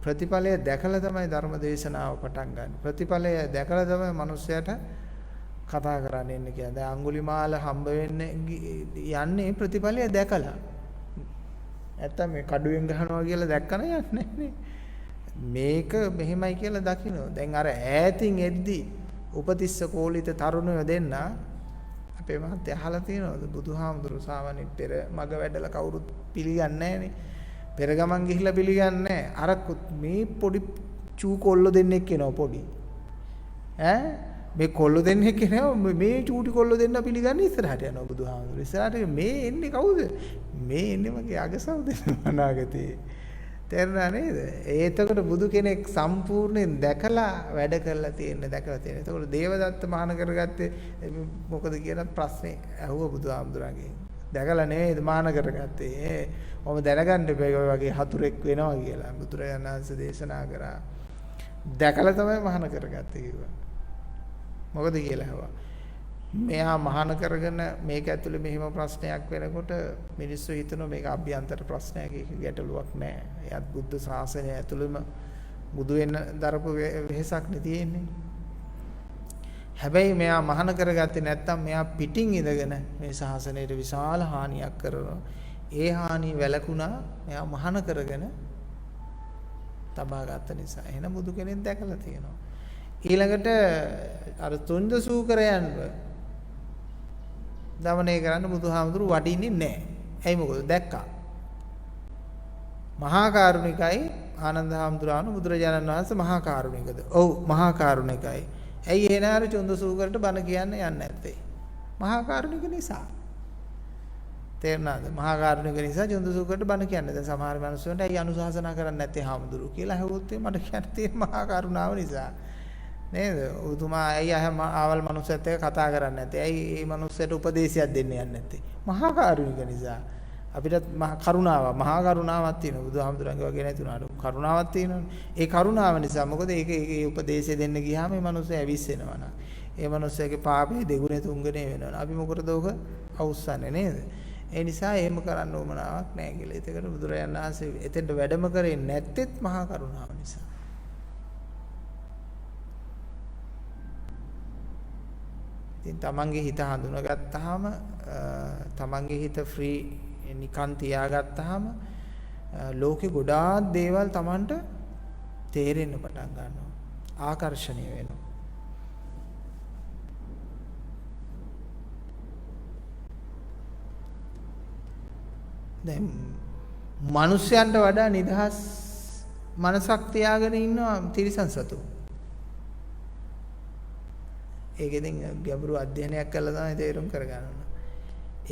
S2: ප්‍රතිඵලය දැකලා තමයි ධර්ම දේශනාව පටන් ගන්න. ප්‍රතිඵලය දැකලා තමයි මිනිස්සයාට කතා කරන්න එන්නේ කියලා. දැන් අඟුලිමාල හම්බ වෙන්නේ යන්නේ ප්‍රතිඵලය දැකලා. නැත්තම් මේ කඩුවෙන් ගහනවා කියලා දැක්කම යන්නේ නැහැ. මේක මෙහෙමයි කියලා දකින්න. දැන් අර ඈතින් එද්දි උපතිස්ස කෝලිත තරුණයෝ දෙන්න අපේ මහත්තය අහලා තියෙනවද බුදුහාමුදුරු සාවනේ පෙර මග වැඩලා කවුරුත් පිළිගන්නේ නැහනේ. පෙර ගමන් ගිහිල්ලා පිළිගන්නේ නැහැ. අර මේ පොඩි චූ කොල්ල දෙන්නෙක් එනවා පොඩි. මේ කොල්ල දෙන්නෙක් එනවා මේ චූටි කොල්ල දෙන්න පිළිගන්නේ ඉස්සරහට යනවා බුදුහාමුදුරු. ඉස්සරහට මේ එන්නේ කවුද? මේ එන්නේ මගේ අගසව් දෙන අනාගතේ. තේරුණා නේද? එතකොට බුදු කෙනෙක් සම්පූර්ණයෙන් දැකලා වැඩ කරලා තියෙන දැකලා තියෙන. එතකොට දේවදත්ත මහාන කරගත්තේ මොකද කියන ප්‍රශ්නේ ඇහුවා බුදුහාමුදුරන්ගෙන්. දැකලා නෙවෙයිද මහාන කරගත්තේ. ඔබ දැනගන්න බෑ ඔය වගේ හතුරෙක් වෙනවා කියලා බුදුරජාණන් වහන්සේ දේශනා කරා. දැකලා තමයි මහාන කරගත්තේ කිව්වා. මොකද කියලා ඇහුවා. මෙයා මහාන කරගෙන මේක ඇතුලේ මෙහෙම ප්‍රශ්නයක් වෙනකොට මිනිස්සු හිතනවා මේක අභ්‍යන්තර ප්‍රශ්නයක්, ඒක ගැටලුවක් නෑ. එයත් බුද්ධ ශාසනය ඇතුළෙම බුදු වෙන දරපු වෙහසක් නේ තියෙන්නේ. හැබැයි මෙයා මහාන කරගත්තේ නැත්තම් මෙයා පිටින් ඉඳගෙන මේ ශාසනයට විශාල හානියක් කරනවා. ඒ හානිය වැළකුණා මෙයා මහාන කරගෙන තබා ගත්ත නිසා. එහෙනම් බුදු කෙනෙක් දැකලා තියෙනවා. ඊළඟට අර තුන්ද සූකරයන්ව දමනය කරන්න බුදුහාමුදුරු වඩින්නේ නැහැ. ඇයි මොකද දැක්කා. මහා කරුණිකයි ආනන්ද හාමුදුරුවෝ බුදුරජාණන් වහන්සේ මහා කරුණිකද? ඔව් මහා කරුණිකයි. ඇයි එහෙනම් අර තුන්ද සූකරට බණ කියන්න යන්නේ නැත්තේ? මහා කරුණික නිසා. තේරුණාද? මහා කරුණික නිසා තුන්ද සූකරට බණ කියන්නේ. දැන් සමහර මිනිස්සුන්ට ඇයි අනුශාසනා කරන්නේ නැත්තේ හාමුදුරුවෝ කියලා අහුවොත් මට කියන්න තියෙන මහා කරුණාව නිසා. නේද? උතුමා ඇයි ආවල් මනුස්සයත් එක්ක කතා කරන්නේ නැත්තේ? ඇයි මේ මනුස්සයට උපදේශයක් දෙන්න යන්නේ නැත්තේ? මහා කරුණික නිසා. අපිටත් මහා කරුණාවක් තියෙනවා. බුදුහාමුදුරන්ගේ වගේ නැතුණාට කරුණාවක් තියෙනවනේ. ඒ කරුණාව නිසා මොකද ඒ උපදේශය දෙන්න ගියාම මේ මනුස්සයා ඇවිස්සෙනවා නා. ඒ මනුස්සයාගේ පාපේ දෙගුණේ තුන්ගුණේ වෙනවා. අපි මොකටද ඔක අවුස්සන්නේ නේද? ඒ නිසා එහෙම කරන්න ඕමනාවක් නැහැ කියලා. ඒකට බුදුරජාණන් වහන්සේ එතෙන්ට වැඩම කරේ නැත්තේත් මහා කරුණාව නිසා. ඉතින් තමන්ගේ හිත හඳුනාගත්තාම තමන්ගේ හිත ෆ්‍රී නිකන් තියාගත්තාම ලෝකේ ගොඩාක් දේවල් තමන්ට තේරෙන්න පටන් ගන්නවා. ආකර්ෂණීය වෙනවා. දැන් මිනිස්යන්ට වඩා නිදහස් මනසක් තියාගෙන ඉන්නවා තිරිසන් සතු. ඒකෙන් ගැඹුරු අධ්‍යයනයක් කළා තමයි තේරුම් කරගන්න ඕන.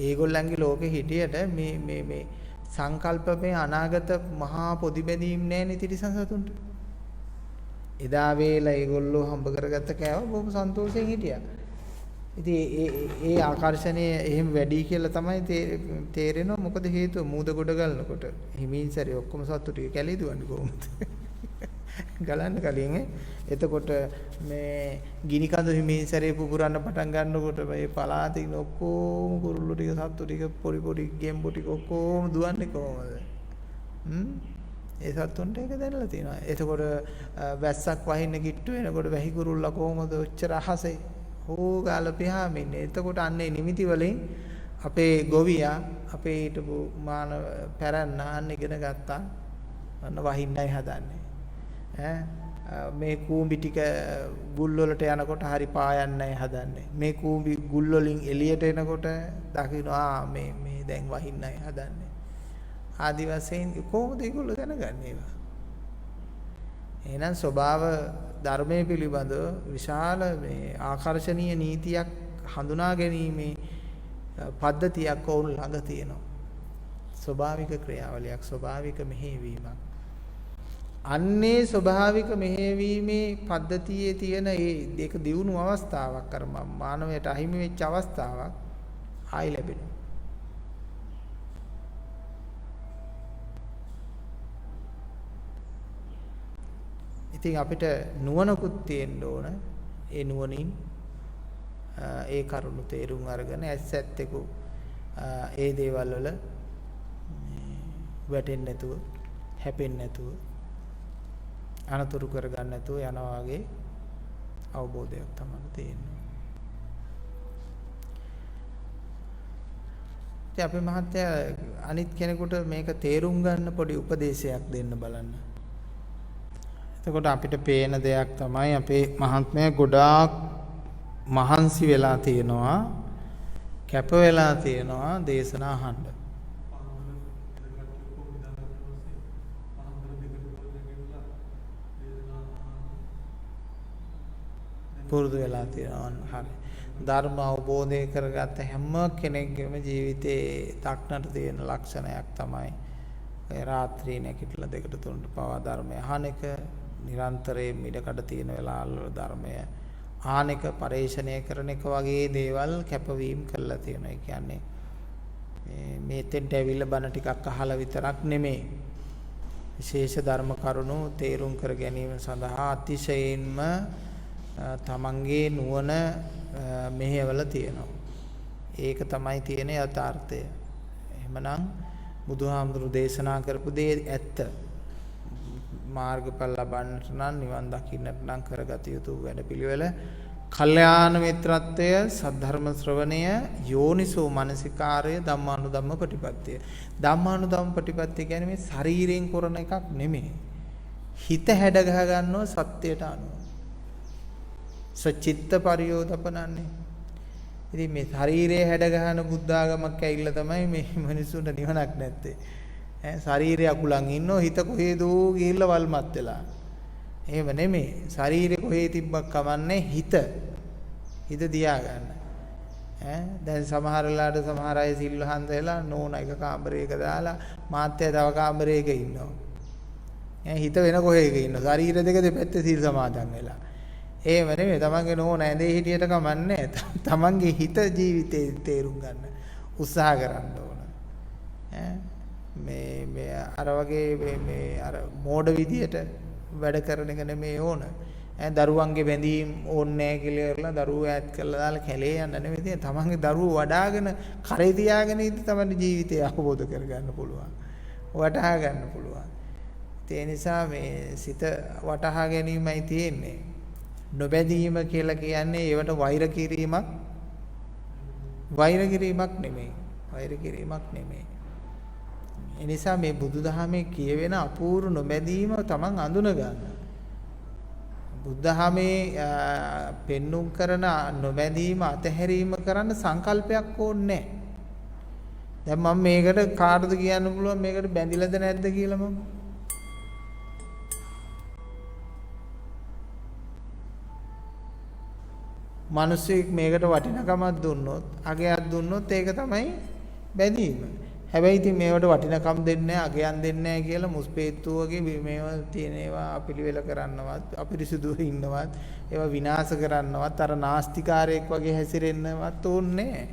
S2: ඒගොල්ලන්ගේ ලෝකෙ හිටියට මේ සංකල්පමේ අනාගත මහා පොදි බැඳීම් නැන්නේ තිරිසන් සතුන්ට. එදා වේලා ඒගොල්ලෝ හම්බ කරගත්ත කෑව බොහොම සන්තෝෂයෙන් හිටියා. ඉතින් ඒ ආකර්ෂණය එහෙම වැඩි කියලා තමයි තේරෙනවා. මොකද හේතුව මූද ගොඩ ගලනකොට හිමින් සැරේ ඔක්කොම සත්තු ටික කැලේ දුවන්නේ කොහොමද? ගලන්න කලින් එතකොට මේ ගිනි කඳු හිමින් සැරේ පුපුරන්න පටන් ගන්නකොට මේ පලාතේ ඉන්න ඔක්කොම කුරුල්ලෝ ටික සත්තු ටික පොඩි ගෙම්බෝ ටික ඔක්කොම දුවන්නේ කොහොමද? ඒ සත්තුන්ට ඒක දැනලා තියෙනවා. එතකොට වැස්සක් වහින්න කිට්ටු වෙනකොට වැහි කුරුල්ලා කොහොමද ඔච්චර අහසේ හොගාල පියාම ඉන්නේ. එතකොට අන්නේ නිමිති වලින් අපේ ගොවියා අපේ හිටපු මාන පැරන්න අන්න ඉගෙන ගත්තා. අන්න වහින්නයි හදන්නේ. මේ කූඹි ටික ගුල් වලට යනකොට හරි පායන්නයි හදන්නේ. මේ කූඹි ගුල් වලින් එළියට එනකොට දකින්නවා මේ දැන් වහින්නයි හදන්නේ. ආදි වශයෙන් කොහොමද ඒගොල්ලෝ දැනගන්නේ ඒවා? එහෙනම් ස්වභාව ධර්මයේ පිළිබඳව විශාල මේ ආකර්ශනීය නීතියක් හඳුනා ගැනීමේ පද්ධතියක් ඔවුන් ළඟ තියෙනවා. ස්වභාවික ක්‍රියාවලියක්, ස්වභාවික මෙහෙයවීමක්. අන්නේ ස්වභාවික මෙහෙයවීමේ පද්ධතියේ තියෙන ඒක දියුණු අවස්ථාවක් අර මානවයට අහිමි වෙච්ච අවස්ථාවක් ආයි ලැබෙනවා. ඉතින් අපිට නුවණකුත් තියෙන්න ඕන. ඒ නුවණින් ඒ කරුණු තේරුම් අරගෙන ඇස්සැත්තෙකු ඒ දේවල් වල වැටෙන්නේ නැතුව, හැපෙන්නේ නැතුව, අනතුරු කරගන්න නැතුව යනවා වගේ අවබෝධයක් තමයි තියෙන්නේ. ඉතින් අපේ මහත්තයා අනිත් කෙනෙකුට මේක තේරුම් ගන්න පොඩි උපදේශයක් දෙන්න බලන්න. එතකොට අපිට පේන දෙයක් තමයි අපේ මහත්මයා ගොඩාක් මහන්සි වෙලා තියෙනවා, කැප වෙලා තියෙනවා දේශනා අහන්න. පුරුදු වෙලා තියෙනවා. හරි. ධර්ම අවබෝධය කරගත්ත හැම කෙනෙක්ගේම ජීවිතේ දක්නට තියෙන ලක්ෂණයක් තමයි රාත්‍රී නැගිටලා 2-3ට පවා ධර්මය අහන එක, නිරන්තරයෙන් ඉඩකඩ තියෙන වෙලාවල ධර්මය අහන එක, පරිශ්‍රණය කරන එක වගේ දේවල් කැපවීම කරලා තියෙනවා. ඒ කියන්නේ මේ තෙන්ට ඇවිල්ලා බණ ටිකක් අහලා විතරක් නෙමෙයි. විශේෂ ධර්ම කරුණු තේරුම් කර ගැනීම සඳහා අතිශයින්ම තමන්ගේ නුවණ මෙහෙවල තියෙනවා. ඒක තමයි තියෙන යථාර්ථය. එහෙමනම් බුදුහාමුදුරු දේශනා කරපු දේ ඇත්ත. මාර්ගඵල ලබන්නට නම් නිවන් දකින්නට නම් කරගත යුතු වැඩපිළිවෙල කල්යාණ මිත්‍රත්වය, සද්ධර්ම ශ්‍රවණය, යෝනිසෝ මනසිකාරය, ධම්මානුධම්ම ප්‍රතිපත්තිය. ධම්මානුධම්ම ප්‍රතිපත්තිය කියන්නේ මේ ශරීරයෙන් කරන එකක් නෙමෙයි. හිත හැඩ ගහ ගන්නවා සත්‍යයට අනුව. සචිත්ත පරියෝදපනන්නේ. ඉතින් මේ ශරීරයේ හැඩ ගහන බුද්ධාගමක් ඇවිල්ලා තමයි මේ මිනිසුන්ට නිවනක් නැත්තේ. ශරීරය අකුලන් ඉන්නෝ හිත කොහෙදෝ ගිහිල්ලා වල්මත් වෙලා. එහෙම නෙමෙයි. ශරීරේ කොහේ තිබ්බක් කමන්නේ හිත දියා ගන්න. දැන් සමහර වෙලාවට සමහර අය සිල්වහන්ත වෙලා නෝනා එක කාමරයක දාලා මාත්‍ය තව කාමරයක ඉන්නවා. හිත වෙන කොහෙක ඉන්නවා. ශරීර දෙක දෙපැත්තේ සිල් සමාදන් වෙලා. එහෙම නෙමෙයි. තමන්ගේ නෝනා ඇඳේ හිටියට කමන්නේ. තමන්ගේ හිත ජීවිතේ තේරුම් ගන්න උත්සාහ කරන්න ඕන. මේ අර වගේ මේ අර මෝඩ විදියට වැඩ කරන එක නෙමෙයි ඕන. දරුවන්ගේ බැඳීම් ඕනේ නැහැ කියලා කරලා දරුවෝ ඈත් කරලා දාලා කැලේ යන්න නෙමෙයි තියෙන්නේ. තමන්ගේ දරුවෝ වඩාගෙන කරේ තියාගෙන ඉඳි තමයි ජීවිතය අවබෝධ කරගන්න පුළුවන්. වටහා ගන්න පුළුවන්. ඒ නිසා මේ සිත වටහා ගැනීමයි තියෙන්නේ. නොබැඳීම කියලා කියන්නේ ඒවට වෛර කිරීමක් නෙමෙයි. ඒ නිසා මේ බුදුදහමේ කියවෙන අපූර්ව නොබැඳීම තමන් අඳුන ගන්න. බුදුදහමේ පෙන්눔 කරන නොබැඳීම අතහැරීම කරන්න සංකල්පයක් ඕනේ නැහැ. දැන් මම මේකට කාටද කියන්න පුළුවන් මේකට බැඳිලාද නැද්ද කියලා මම. මිනිස්සෙක් මේකට වටිනකමක් දුන්නොත්, අගයක් දුන්නොත් ඒක තමයි බැඳීම. හැබැයි ඉතින් මේවට වටිනකම් දෙන්නේ නැහැ, අගයන් දෙන්නේ නැහැ කියලා මුස්පේත්තු වගේ මේවා තියෙන ඒවා පිළිවෙල කරන්නවත්, අපිරිසුදුව ඉන්නවත්, ඒවා විනාශ කරන්නවත්, අර නාස්තිකාරයෙක් වගේ හැසිරෙන්නවත් ඕනේ නැහැ.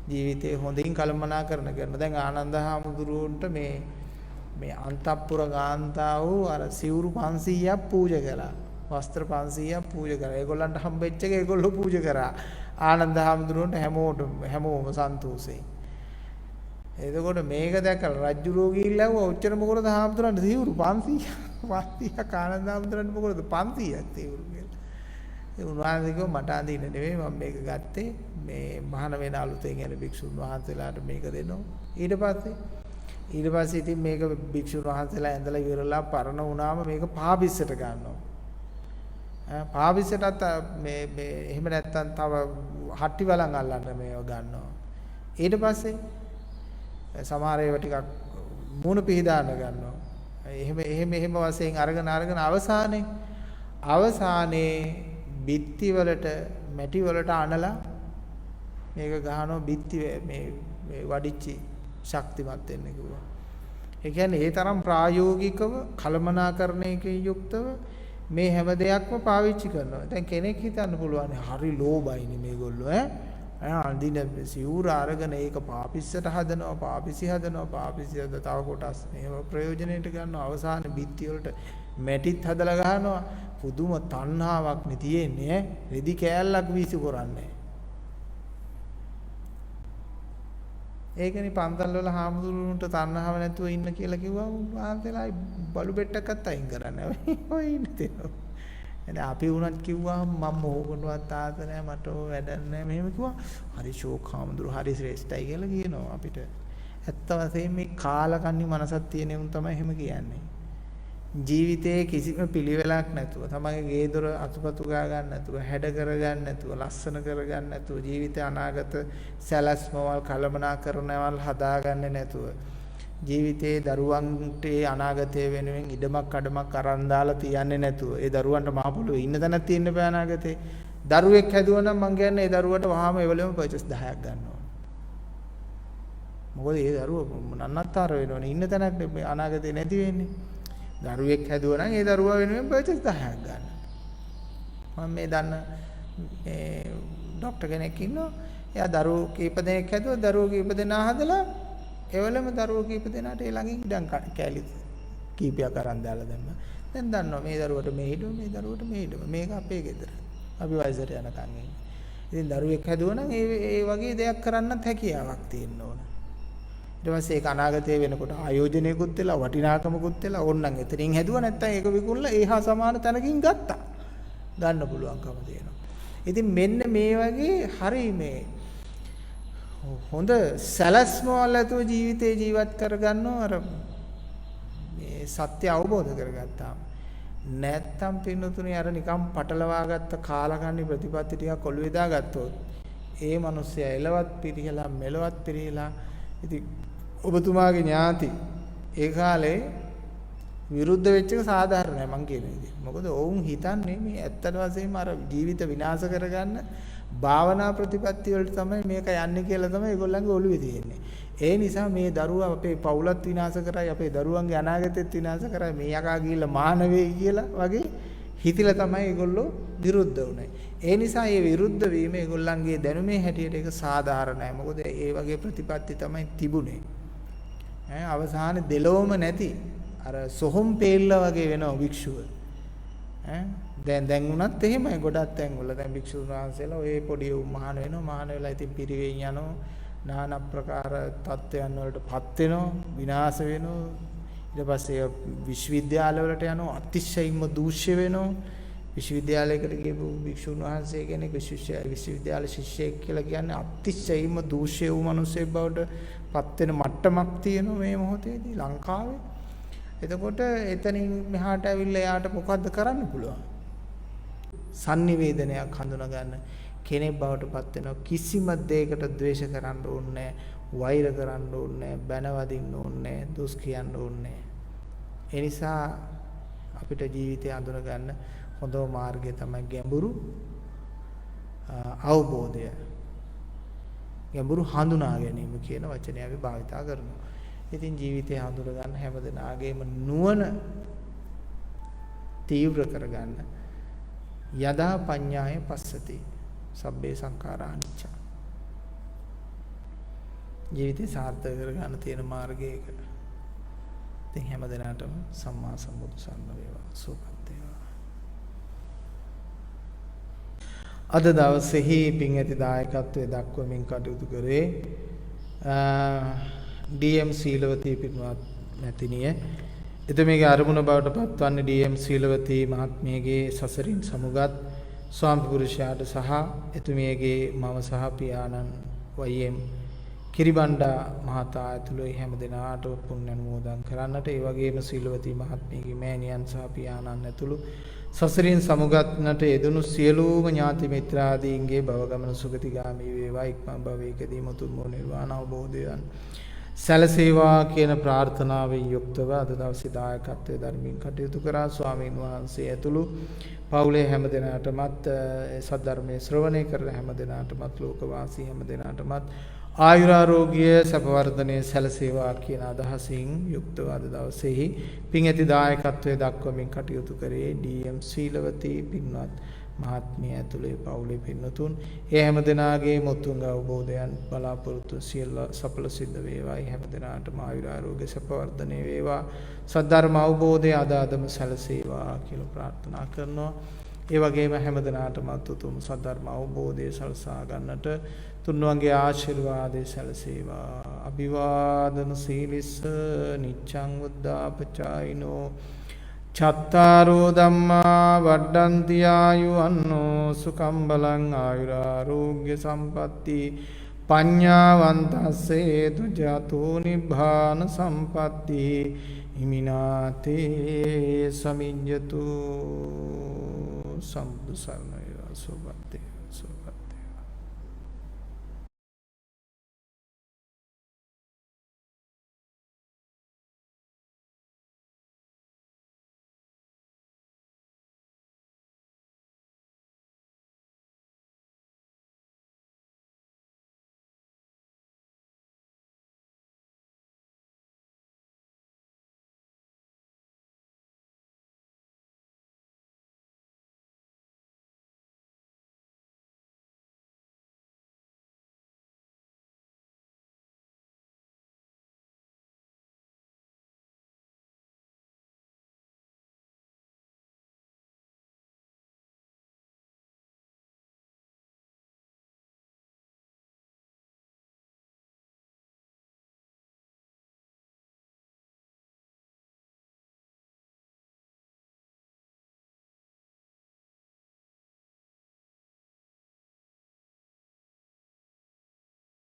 S2: ජීවිතේ හොඳින් කළමනාකරණ කරන. දැන් ආනන්ද හාමුදුරුවන්ට මේ අන්තපුර ගාන්තාව අර සිවුරු 500ක් පූජා කළා. වස්ත්‍ර 500ක් පූජා කරා. ඒගොල්ලන්ට හම්බෙච්ච එක ඒගොල්ලෝ පූජා කරා. ආනන්ද හාමුදුරුවන්ට හැමෝම සන්තෝෂෙයි. එතකොට මේක දැකලා රජුරෝ ගිහිල්ලා ඔච්චර මොකටද හාමුදුරන්ට සිවුරු 500ක් ආනන්ද හාමුදුරන්ට මොකටද 500ක් සිවුරු කියලා. ඒ උන්වහන්සේ කිව්වා මට අඳින්න නෙවෙයි මම මේක ගත්තේ මේ මහාන වෙන අලුතෙන් එන භික්ෂුන් වහන්සේලාට මේක දෙනවා. ඊට පස්සේ ඉතින් මේක භික්ෂුන් වහන්සේලා ඇඳලා ඉවරලා පරණ වුණාම මේක පාවිස්සට ගන්නවා. පාවිස්සටත් මේ එහෙම නැත්තම් තව හට්ටි වලන් අල්ලන්න මේව ගන්නවා. ඊට පස්සේ සමහර ඒවා ටිකක් මූණ පිහදාන ගන්නවා. එහෙම වශයෙන් අරගෙන අවසානයේ බිත්ති වලට මැටි වලට අනලා මේක ගහනවා බිත්ති මේ වඩිච්චි ශක්තිමත් වෙන්න කිව්වා. ඒ කියන්නේ ඒ තරම් ප්‍රායෝගිකව කළමනාකරණයකින් යුක්තව මේ හැම දෙයක්ම පාවිච්චි කරනවා. දැන් කෙනෙක් හිතන්න පුළුවන් හරි ලෝභයිනේ මේගොල්ලෝ අඳින සිවුර අරගෙන ඒක පාපිස්සට හදනවා පාපිසි තව කොටස් මේව ප්‍රයෝජනෙට ගන්නවා අවසාන බිත්ති වලට මැටිත් හදලා ගහනවා පුදුම තණ්හාවක් නේ තියෙන්නේ රෙදි කෑල්ලක් වීසි කරන්නේ ඒකනේ පන්තල් වල හාමුදුරුවන්ට තණ්හාව නැතුව ඉන්න කියලා කිව්වම ආන්තලා බලු බෙට්ටක්වත් අයින් කරන්නේ ඔය ඉන්නේ එනේ අපි වුණත් කිව්වා මම ඕකනවත් ආත නැහැ මට ඕක වැඩක් නැහැ මෙහෙම කිව්වා හරි ෂෝක් හාමුදුරු හරි ශ්‍රේෂ්ඨයි කියලා කියනවා අපිට ඇත්ත වශයෙන්ම මේ කාලකන්ණි මනසක් තියෙන උන් තමයි එහෙම කියන්නේ ජීවිතේ කිසිම පිළිවෙලක් නැතුව තමගේ ගේ දොර අතුපතු ගා ගන්න නැතුව හැඩ කර ගන්න නැතුව ලස්සන කර ගන්න නැතුව ජීවිත අනාගත සැලැස්මවල් කළමනාකරණවල් හදාගන්නේ නැතුව ජීවිතේ දරුවන්ට අනාගතය වෙනුවෙන් ඉඩමක් අඩමක් අරන් දාලා තියන්නේ නැතුව ඒ දරුවන්ට මහ පොළොවේ ඉන්න තැනක් තියෙන්න බෑ අනාගතේ දරුවෙක් හැදුවා නම් මං කියන්නේ ඒ දරුවට වහාම එවලෙම පර්චේස් 10ක් ගන්න ඕන මොකද ඒ දරුවා නන්නත්තර වෙනවනේ ඉන්න තැනක් අනාගතේ නැති වෙන්නේ දරුවෙක් හැදුවා නම් ඒ දරුවා වෙනුවෙන් පර්චේස් 10ක් ගන්න මම මේ දන්න මේ ડોක්ටර් කෙනෙක් ඉන්නවා එයා දරුවෝ කීප දෙනෙක් හැදුවා දරුවෝ කීප දෙනා හදලා එවලම දරුවෝ කීප දෙනාට ඒ ළඟින් ඉඩම් කැලි කීපයක් අරන් දාලා දැම්මා. දැන් දන්නවා මේ දරුවට මේ හිටුව මේ දරුවට මේ හිටුව. මේක අපේ ගෙදර. අපි වයසට යනකම් ඉන්නේ. ඉතින් දරුවෙක් හැදුවා නම් ඒ වගේ දෙයක් කරන්නත් හැකියාවක් තියෙන්න ඕන. ඊට පස්සේ ඒක අනාගතයේ වෙනකොට ආයෝජනයකුත් වෙලා වටිනාකමකුත් වෙලා ඕනනම් එතනින් හැදුවා නැත්නම් ඒක විකුණලා ඒහා සමාන තැනකින් ගත්තා. ගන්න පුළුවන්කම තියෙනවා. ඉතින් මෙන්න මේ වගේ හරි මේ හොඳ සැලැස්මවල් ඇතුව ජීවිතේ ජීවත් කරගන්නවා අර මේ සත්‍ය අවබෝධ කරගත්තාම. නැත්තම් පින්නතුනේ අර නිකම් පටලවා ගත්ත කාලකන්ණි ප්‍රතිපත්ති ටිකක් ඔළුවේ දාගත්තොත් ඒ මිනිස්සයා එලවත් පිරිහලා මෙලවත් පිරිහලා ඉතින් ඔබතුමාගේ ඥාති ඒ කාලේ විරුද්ධ වෙච්ච එක සාධාරණයි මං කියන විදිහ. මොකද ඔවුන් හිතන්නේ මේ ඇත්තට වශයෙන්ම අර ජීවිත විනාශ කරගන්න භාවනා ප්‍රතිපත්ති වලට තමයි මේක යන්නේ කියලා තමයි ඒගොල්ලන්ගේ ඔළුවේ තියෙන්නේ. ඒ නිසා මේ දරුවා අපේ පවුලත් විනාශ කරයි අපේ දරුවන්ගේ අනාගතෙත් විනාශ කරයි මේ යකා ගිහිල්ලා මානවෙයි කියලා වගේ හිතිලා තමයි ඒගොල්ලෝ විරුද්ධ වුනේ. ඒ නිසා මේ විරුද්ධ වීම ඒගොල්ලන්ගේ දැනුමේ හැටියට ඒක සාධාරණයි. මොකද ඒ වගේ ප්‍රතිපත්ති තමයි තිබුණේ. අවසානයේ දෙලොවම නැති අර සොහොන් පෙල්ල වගේ වෙනවා භික්ෂුව. දැන් උනත් එහෙමයි ගොඩක් තැන්වල දැන් භික්ෂුන් වහන්සේලා ඔය පොඩි මහාන වෙනවා මහාන වෙලා ඉතින් පිරිවෙන් යනවා নানা ප්‍රකාර තත්ත්වයන් වලටපත් වෙනවා විනාශ වෙනවා ඊට පස්සේ විශ්වවිද්‍යාල වලට යනවා අතිශයින්ම දූෂ්‍ය වෙනවා විශ්වවිද්‍යාලයකට ගිහපු භික්ෂුන් වහන්සේ කෙනෙක් විශ්වවිද්‍යාල ශිෂ්‍යයෙක් කියලා කියන්නේ අතිශයින්ම දූෂ්‍ය වූ මිනිසෙක් බවට පත් වෙන මට්ටමක් තියෙනවා මේ මොහොතේදී ලංකාවේ. එතකොට එතනින් මෙහාට ඇවිල්ලා එයාට මොකද්ද කරන්න පුළුවන්? sannivedanayak හඳුනා ගන්න කෙනෙක් බවට පත් වෙනවා. කිසිම දෙයකට ද්වේෂ කරන්න ඕනේ නැහැ, වෛර කරන්න ඕනේ නැහැ, බැන වදින්න ඕනේ නැහැ, දුස් කියන්න ඕනේ නැහැ. ඒ නිසා අපිට ජීවිතය අඳුන ගන්න හොඳම මාර්ගය තමයි ගැඹුරු අවබෝධය. ගැඹුරු හඳුනා ගැනීම කියන වචනය අපි භාවිතා කරනවා. ඉතින් ජීවිතය හඳුන ගන්න හැමදෙනාගේම නුවණ තීව්‍ර කරගන්න යදා පඤ්ඤාය පස්සති සබ්බේ සංඛාරා අනිච්ච. ජීවිතය සාර්ථක කරගන්න තියෙන මාර්ගයක. ඉතින් හැමදෙනාටම සම්මා සම්බුදු සරණ වේවා, සුවපත් වේවා. අද දවසේහි පින් ඇති දායකත්වයේ දක්වමින් කටයුතු කරේ ඩී.එම්. සීලවතී පින්වත් නැතිනිය. එතුමියගේ අරමුණ බවට පත්වන්නේ ඩී.එම්. සීලවතී මහත්මියගේ සසරින් සමුගත් ස්වාමි පුරුෂයාට සහ එතුමියගේ මව සහ පියාණන් වයි.එම්. කිරිබණ්ඩා මහතා ඇතුළු හැම දෙනාට පුණ්‍ය අනුමෝදන් කරන්නට, ඒ වගේම සීලවතී මහත්මියගේ මෑණියන් සහ පියාණන් ඇතුළු සසරින් සමුගත්නට යෙදුණු සියලුම ඥාති මිත්‍රාදීන්ගේ භව ගමන සුගතිගාමී වේවා. ඉක්මන් භවයකදී මුතුන් නිර්වාණ අවබෝධයන් සැලසේවා කියන ප්‍රාර්ථනාවෙන් යුක්තව අද දවසේ දායකත්වයේ ධර්මයෙන් කටයුතු කරා ස්වාමීන් වහන්සේ ඇතුළු පවුලේ හැම දෙනාටමත් සද්ධර්මයේ ශ්‍රවණය කරලා හැම දෙනාටමත් ලෝකවාසී හැම දෙනාටමත් ආයුරාරෝග්‍ය සැප වර්ධනයේ සැලසේවා කියන අදහසින් යුක්තව අද දවසේහි පින් ඇති දායකත්වයේ දක්වමින් කටයුතු කරේ ඩී.එම්. සීලවතී පින්වත් මහත්මිය ඇතුළේ පවුලේ පින්නතුන්. ඒ හැම දෙනාගේ මුතුන් අවබෝධයන් බලාපොරොත්තු සියල්ල සඵල සිද්ධ වේවායි. හැම දෙනාටම ආයුරාරෝග්‍ය සැප වර්ධනයේ වේවා. සද්ධර්ම අවබෝධය අදාදම සැලසේවා කියලා ප්‍රාර්ථනා කරනවා. ඒ වගේම හැම දෙනාටම උතුම් සද්ධර්ම අවබෝධය සලසා ගන්නට තුන්වන්ගේ ආශිර්වාදය සැලසේවා. අභිවාදන සීලිස්ස නිච්ඡං උද්ධාපචායිනෝ චත්තාරෝ ධම්මා වඩ්ඩන්ති ආයුවන්නෝ සුඛං බලං ආයුරාරෝග්‍ය සම්පatti පඤ්ඤාවන්තස්සේ දුජාතෝ නිබ්බාන සම්පatti හිමිනාතේ සමිඤ්ඤතු සම්බුදු සරණ වේවා. සුවපත්